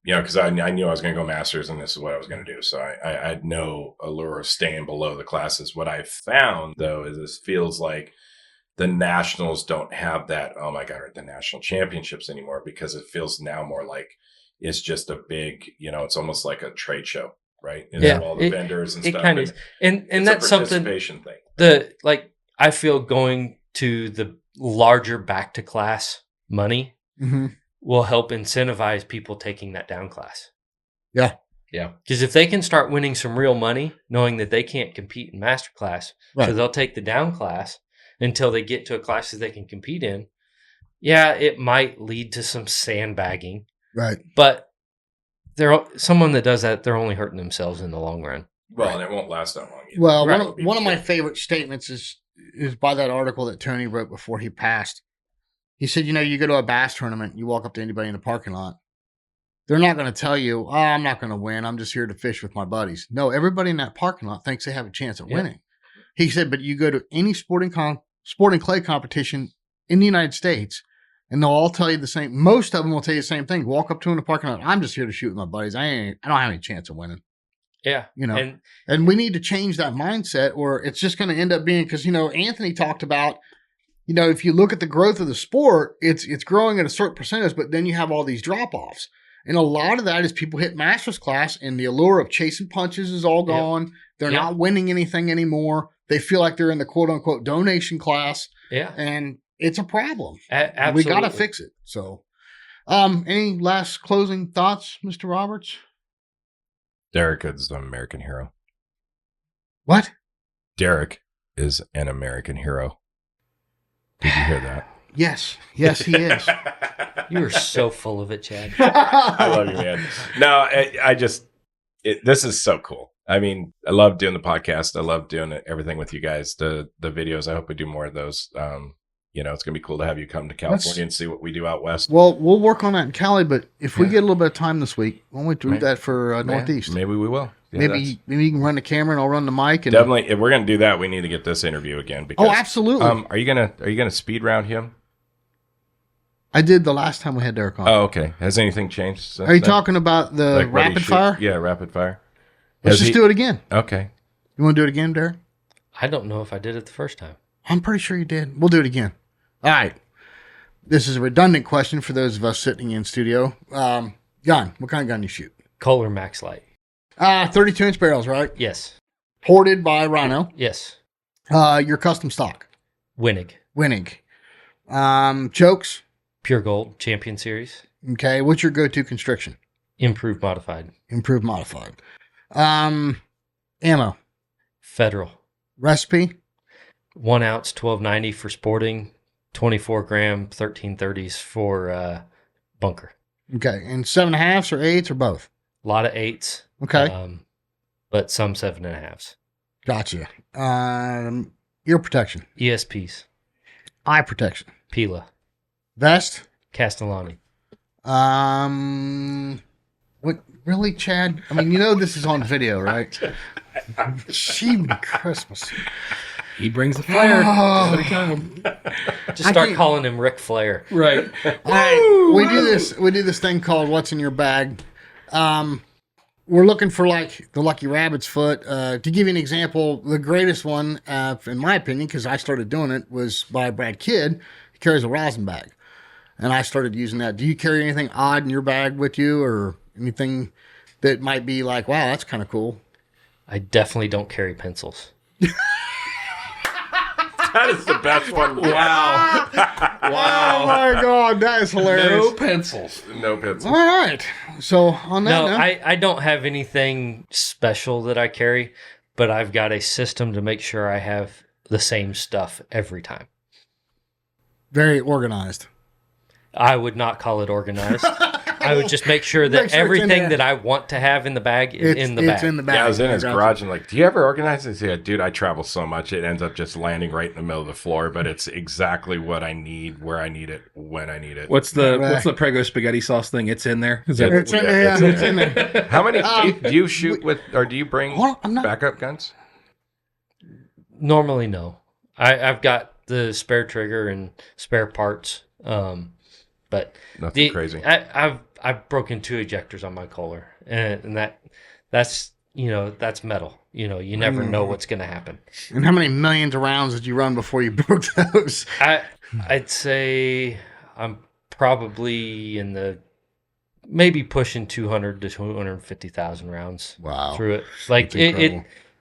S7: because I knew I was going to go masters and this is what I was going to do. So I had no allure of staying below the classes. What I found, though, is this feels like the nationals don't have that, oh my God, the national championships anymore, because it feels now more like it's just a big, it's almost like a trade show, right? It's all the vendors and stuff. It
S6: kind of is. And that's something thing. I feel going to the larger back to class money will help incentivize people taking that down class.
S2: Yeah.
S6: Yeah. Because if they can start winning some real money, knowing that they can't compete in master class, so they'll take the down class until they get to a class that they can compete in. Yeah, it might lead to some sandbagging.
S2: Right.
S6: But someone that does that, they're only hurting themselves in the long run.
S7: Well, and it won't last that long either.
S2: Well, one of my favorite statements is by that article that Tony wrote before he passed. He said, you go to a bass tournament, you walk up to anybody in the parking lot. They're not going to tell you, oh, I'm not going to win. I'm just here to fish with my buddies. No, everybody in that parking lot thinks they have a chance at winning. He said, but you go to any sporting clay competition in the United States, and they'll all tell you the same. Most of them will tell you the same thing. Walk up to them in the parking lot. I'm just here to shoot with my buddies. I don't have any chance of winning.
S6: Yeah.
S2: And we need to change that mindset, or it's just going to end up being, because, Anthony talked about, if you look at the growth of the sport, it's growing at a certain percentage, but then you have all these drop-offs. And a lot of that is people hit master's class and the allure of chasing punches is all gone. Yep. They're not winning anything anymore. They feel like they're in the quote unquote donation class.
S6: Yeah.
S2: And it's a problem.
S6: Absolutely.
S2: We got to fix it. So, any last closing thoughts, Mr. Roberts?
S7: Derrick is an American hero.
S2: What?
S7: Derrick is an American hero. Did you hear that?
S2: Yes, he is.
S6: You are so full of it, Chad.
S7: I love you, man. No, this is so cool. I mean, I love doing the podcast. I love doing everything with you guys. The videos. I hope we do more of those. It's gonna be cool to have you come to California and see what we do out west.
S2: Well, we'll work on that in Cali, but if we get a little bit of time this week, why don't we do that for Northeast?
S7: Maybe we will. Yeah,
S2: maybe you can run the camera and I'll run the mic. And
S7: definitely, if we're gonna do that, we need to get this interview again. Because,
S2: absolutely.
S7: Are you gonna speed round him?
S2: I did the last time we had Derrick on.
S7: Oh, okay. Has anything changed since
S2: Are you talking about the rapid fire?
S7: Yeah, rapid fire.
S2: Let's just do it again.
S7: Okay.
S2: You want to do it again, Derrick?
S6: I don't know if I did it the first time.
S2: I'm pretty sure you did. We'll do it again. All right. This is a redundant question for those of us sitting in studio. Gun. What kind of gun do you shoot?
S6: Kohler Max Light.
S2: 32-inch barrels, right?
S6: Yes.
S2: Ported by Rhino.
S6: Yes.
S2: Your custom stock.
S6: Winnig.
S2: Chokes.
S6: Pure Gold Champion Series.
S2: Okay. What's your go-to constriction?
S6: Improved Modified.
S2: Ammo.
S6: Federal.
S2: Recipe.
S6: 1 ounce 1290 for sporting. 24 gram 1330s for bunker.
S2: Okay. And 7.5s or 8s or both?
S6: A lot of 8s.
S2: Okay.
S6: But some 7.5s.
S2: Gotcha. Ear protection.
S6: ESPs.
S2: Eye protection.
S6: Pila.
S2: Vest.
S6: Castellani.
S2: What really, Chad? I mean, this is on video, right? Gee, Christmas.
S5: He brings the flair.
S6: Just start calling him Ric Flair.
S5: Right.
S2: We do this thing called What's in Your Bag. We're looking for like the Lucky Rabbit's foot. To give you an example, the greatest one, in my opinion, because I started doing it, was by Brad Kidd. He carries a rosin bag. And I started using that. Do you carry anything odd in your bag with you, or anything that might be like, wow, that's kind of cool?
S6: I definitely don't carry pencils.
S7: That is the best one.
S5: Wow.
S2: Oh my God, that is hilarious.
S5: No pencils.
S7: All
S2: right. So on that note,
S6: I don't have anything special that I carry, but I've got a system to make sure I have the same stuff every time.
S2: Very organized.
S6: I would not call it organized. I would just make sure that everything that I want to have in the bag is in the bag.
S2: It's in the bag.
S7: Yeah, I was in his garage and do you ever organize this? Yeah, dude, I travel so much. It ends up just landing right in the middle of the floor, but it's exactly what I need, where I need it, when I need it.
S5: What's the Prego spaghetti sauce thing? It's in there.
S2: It's in there.
S7: How many do you shoot with, or do you bring backup guns?
S6: Normally, no. I've got the spare trigger and spare parts. But
S7: nothing crazy.
S6: I've I've broken 2 ejectors on my Kohler, and that's that's metal. You never know what's going to happen.
S2: And how many millions of rounds did you run before you broke those?
S6: I'd say I'm probably in the maybe pushing 200 to 250,000 rounds.
S2: Wow.
S6: Through it. Like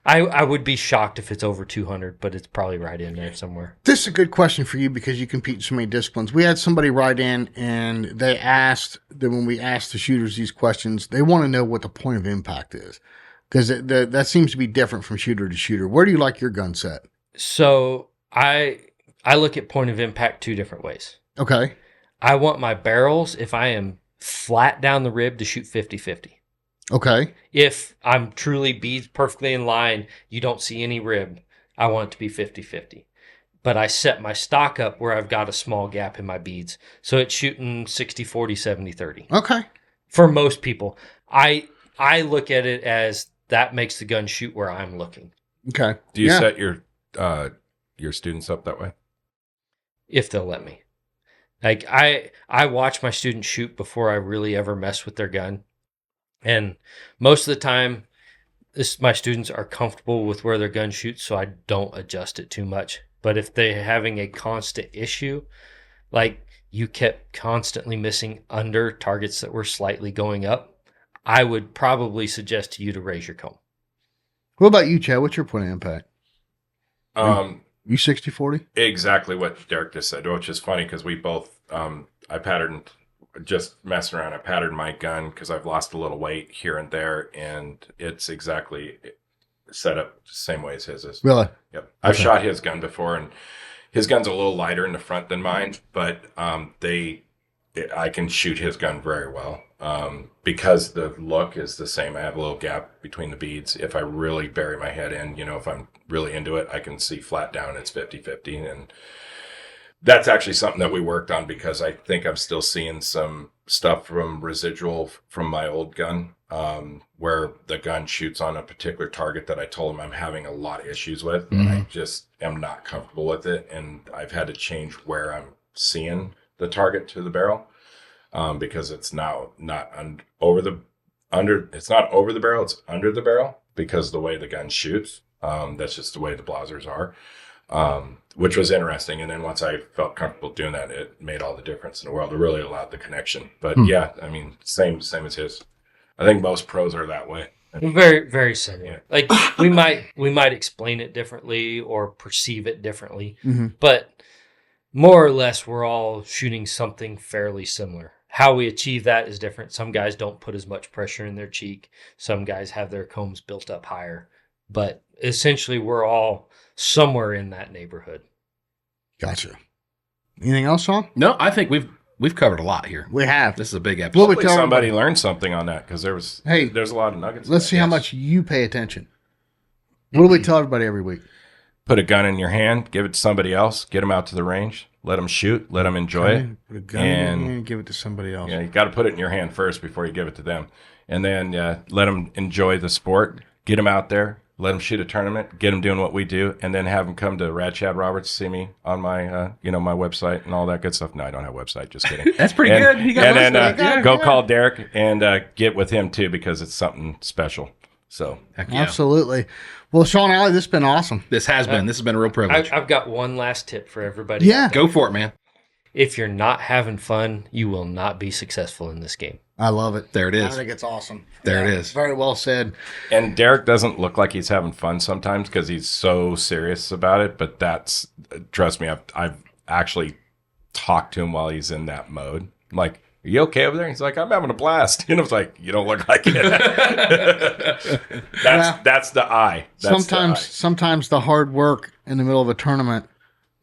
S6: I would be shocked if it's over 200, but it's probably right in there somewhere.
S2: This is a good question for you because you compete in so many disciplines. We had somebody write in and they asked that when we asked the shooters these questions, they want to know what the point of impact is because that seems to be different from shooter to shooter. Where do you like your gun set?
S6: So I look at point of impact 2 different ways.
S2: Okay.
S6: I want my barrels, if I am flat down the rib, to shoot 50-50.
S2: Okay.
S6: If I'm truly beads perfectly in line, you don't see any rib, I want it to be 50-50. But I set my stock up where I've got a small gap in my beads. So it's shooting 60-40, 70-30.
S2: Okay.
S6: For most people. I look at it as that makes the gun shoot where I'm looking.
S2: Okay.
S7: Do you set your students up that way?
S6: If they'll let me. Like I watch my students shoot before I really ever mess with their gun. And most of the time, my students are comfortable with where their gun shoots, so I don't adjust it too much. But if they're having a constant issue, like you kept constantly missing under targets that were slightly going up, I would probably suggest to you to raise your comb.
S2: What about you, Chad? What's your point of impact? You 60-40?
S7: Exactly what Derrick just said, which is funny because we both, I patterned, just messing around, I patterned my gun because I've lost a little weight here and there, and it's exactly set up the same way as his is.
S2: Really?
S7: Yep. I've shot his gun before, and his gun's a little lighter in the front than mine, but I can shoot his gun very well because the look is the same. I have a little gap between the beads. If I really bury my head in, if I'm really into it, I can see flat down it's 50-50. And that's actually something that we worked on because I think I'm still seeing some stuff from residual from my old gun where the gun shoots on a particular target that I told him I'm having a lot of issues with. And I just am not comfortable with it. And I've had to change where I'm seeing the target to the barrel because it's now not over the barrel, it's under the barrel because of the way the gun shoots. That's just the way the blazers are, which was interesting. And then once I felt comfortable doing that, it made all the difference in the world. It really allowed the connection. But yeah, I mean, same as his. I think most pros are that way.
S6: Very, very similar. Yeah. Like we might explain it differently or perceive it differently, but more or less we're all shooting something fairly similar. How we achieve that is different. Some guys don't put as much pressure in their cheek. Some guys have their combs built up higher. But essentially, we're all somewhere in that neighborhood.
S2: Gotcha. Anything else, Sean?
S5: No, I think we've covered a lot here.
S2: We have.
S5: This is a big episode.
S7: Hopefully somebody learned something on that because there's a lot of nuggets.
S2: Let's see how much you pay attention. What do we tell everybody every week?
S7: Put a gun in your hand, give it to somebody else, get them out to the range, let them shoot, let them enjoy it.
S2: Put a gun in your hand and give it to somebody else.
S7: Yeah, you got to put it in your hand first before you give it to them. And then let them enjoy the sport, get them out there, let them shoot a tournament, get them doing what we do, and then have them come to RAD Chad Roberts to see me on my, my website and all that good stuff. No, I don't have a website. Just kidding.
S5: That's pretty good.
S7: And then go call Derrick and get with him too because it's something special. So
S2: absolutely. Well, Sean Alley, this has been awesome.
S5: This has been a real privilege.
S6: I've got one last tip for everybody.
S2: Yeah,
S5: go for it, man.
S6: If you're not having fun, you will not be successful in this game.
S2: I love it.
S5: There it is.
S2: I think it's awesome.
S5: There it is.
S2: Very well said.
S7: And Derrick doesn't look like he's having fun sometimes because he's so serious about it. But trust me, I've actually talked to him while he's in that mode. I'm like, are you okay over there? He's like, I'm having a blast. It's like, you don't look like it. That's the eye.
S2: Sometimes the hard work in the middle of a tournament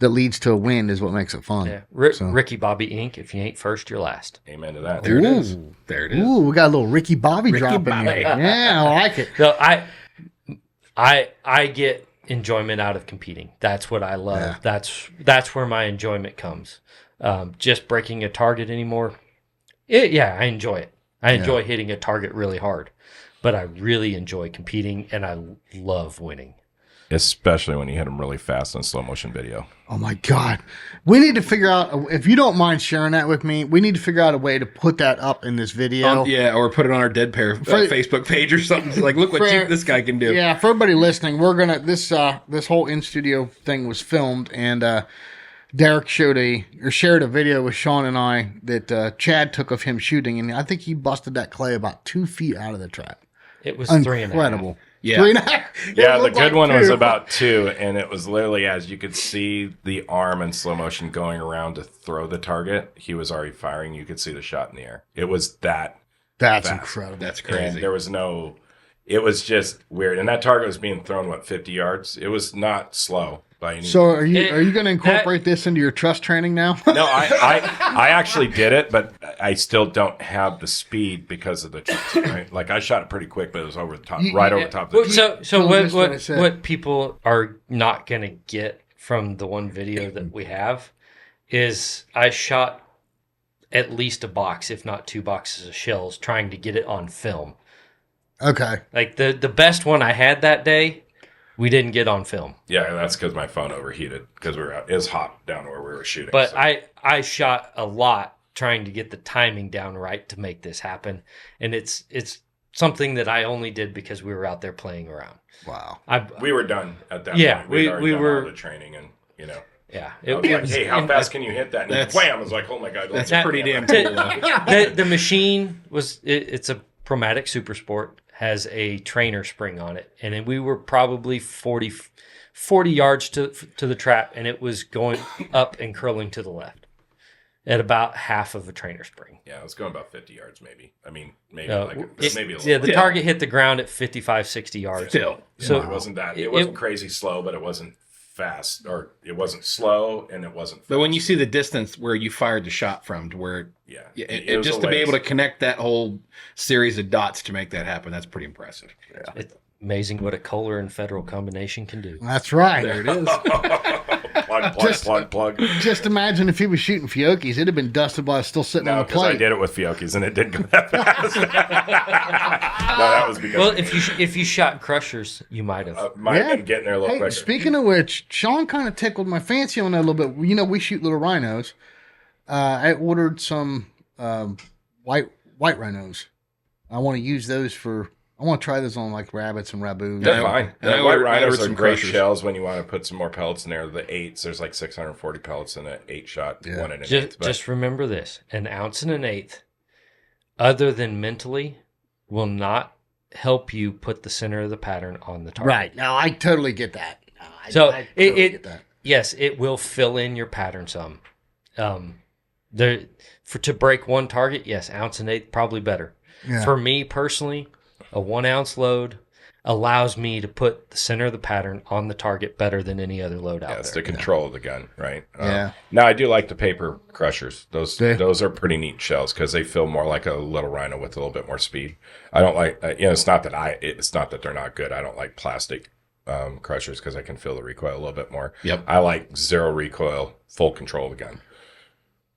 S2: that leads to a win is what makes it fun.
S6: Yeah. Ricky Bobby Inc. If you ain't first, you're last.
S7: Amen to that.
S5: There it is. There it is.
S2: Ooh, we got a little Ricky Bobby drop in here. Yeah, I like it.
S6: So I get enjoyment out of competing. That's what I love. Yeah. That's where my enjoyment comes. Just breaking a target anymore. I enjoy it. I enjoy hitting a target really hard, but I really enjoy competing and I love winning.
S7: Especially when you hit them really fast in slow motion video.
S2: Oh my God. We need to figure out, if you don't mind sharing that with me, we need to figure out a way to put that up in this video.
S5: Or put it on our Dead Pair Facebook page or something. It's like, look what this guy can do.
S2: Yeah, for everybody listening, we're going to, this whole in-studio thing was filmed, and Derrick shared a video with Sean and I that Chad took of him shooting, and I think he busted that clay about 2 feet out of the trap.
S6: It was
S2: incredible.
S5: 3.5.
S2: 3.5.
S7: Yeah, the good one was about 2, and it was literally as you could see the arm in slow motion going around to throw the target. He was already firing. You could see the shot in the air. It was that.
S2: That's
S7: fast.
S2: incredible.
S5: That's crazy.
S7: And there was no. It was just weird, and that target was being thrown 50 yards. It was not slow by any.
S2: So are you going to incorporate this into your trust training now?
S7: No, I actually did it, but I still don't have the speed because of the trust. Right, like I shot it pretty quick, but it was over the top, over the top. Of the
S6: so what people are not going to get from the one video that we have is I shot at least a box, if not 2 boxes of shells, trying to get it on film.
S2: Okay.
S6: Like the best one I had that day, we didn't get on film.
S7: Yeah, that's because my phone overheated because it was hot down where we were shooting.
S6: But
S7: so.
S6: I shot a lot trying to get the timing down right to make this happen, and it's something that I only did because we were out there playing around.
S2: Wow.
S7: We were done at that
S6: yeah,
S7: point.
S6: we were
S7: all the training and
S6: Yeah,
S7: I was like, hey, how fast can you hit that? And wham! I was like, oh my God,
S5: that's pretty damn cool.
S6: The machine was it's a Chromatic Super Sport, has a trainer spring on it, and then we were probably 40 yards to the trap, and it was going up and curling to the left at about half of a trainer spring.
S7: Yeah, it was going about 50 yards, maybe. I mean, maybe maybe a little.
S6: Yeah, the target hit the ground at 55, 60 yards.
S5: Still,
S6: so
S7: it wasn't that. It wasn't crazy slow, but it wasn't fast, or it wasn't slow, and it wasn't fast.
S5: But when you see the distance where you fired the shot from to where it just to be able to connect that whole series of dots to make that happen, that's pretty impressive.
S7: Yeah.
S6: It's amazing what a Kohler and Federal combination can do.
S2: That's right.
S5: There it is.
S7: plug.
S2: Just imagine if he was shooting Fiocchi's, it'd have been dusted while it's still sitting on the
S7: because
S2: plate.
S7: I did it with Fiocchi's and it didn't go that fast. No, that was because.
S6: Well, if you shot Crushers, you might have.
S7: Might have been getting there a little quicker.
S2: Speaking of which, Sean kind of tickled my fancy on that a little bit. You know, we shoot little rhinos. I ordered some white rhinos. I want to use those I want to try those on like rabbits and raboos.
S7: They're fine.
S5: And
S7: White rhinos are
S5: some
S7: great
S5: crushers.
S7: shells when you want to put some more pellets in there. The 8s, there's like 640 pellets in an 8-shot, 1 and an 8.
S6: Just remember this: 1 ounce and an 1/8, other than mentally, will not help you put the center of the pattern on the target.
S2: Right. Now, I totally get that. I
S6: So
S2: totally get that.
S6: Yes, it will fill in your pattern some. To break one target, yes, 1 ounce and 1/8 probably better.
S2: Yeah.
S6: For me personally, a 1 ounce load allows me to put the center of the pattern on the target better than any other load out there.
S7: It's the control of the gun, right?
S2: Yeah.
S7: Now I do like the paper crushers. Those are pretty neat shells because they feel more like a little rhino with a little bit more speed. I don't like it's not that they're not good. I don't like plastic crushers because I can feel the recoil a little bit more.
S5: Yep.
S7: I like zero recoil, full control of the gun.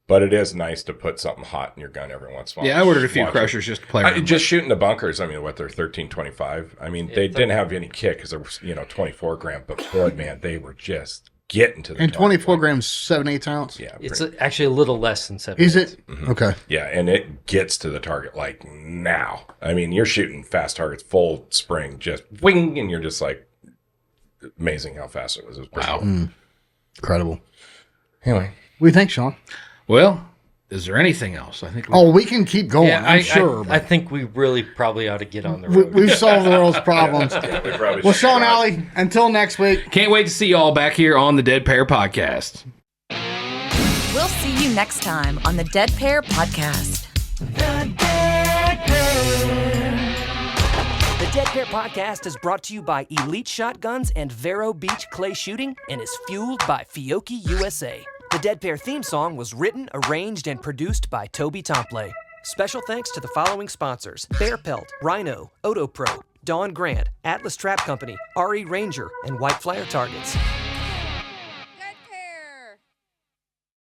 S7: But it is nice to put something hot in your gun every once in a while.
S5: Yeah, I ordered a few crushers just to play around.
S7: Just shooting the bunkers. I mean, they're 1325. I mean, they didn't have any kick because they were 24 gram. But boy, man, they were just getting to the.
S2: And 24 grams, 7/8 ounce.
S7: Yeah,
S6: it's actually a little less than 7.
S2: Is it?
S7: Mm-hmm.
S2: Okay.
S7: Yeah, and it gets to the target like now. I mean, you're shooting fast targets, full spring, just wing, and you're just like amazing how fast it was. It was pretty cool.
S2: Incredible.
S7: Anyway,
S2: What do you think, Sean?
S5: Well, is there anything else? I think.
S2: We can keep going. I'm sure.
S6: I think we really probably ought to get on the road.
S2: We've solved the world's problems.
S7: well,
S2: Sean Alley, until next week.
S5: Can't wait to see y'all back here on the Dead Pair Podcast.
S3: We'll see you next time on the Dead Pair Podcast.
S1: The Dead Pair Podcast is brought to you by Elite Shotguns and Vero Beach Clay Shooting and is fueled by Fiocchi USA. The Dead Pair theme song was written, arranged, and produced by Toby Tomplay. Special thanks to the following sponsors: Bear Pelt, Rhino, Otopro, Dawn Grant, Atlas Trap Company, RE Ranger, and White Flyer Targets.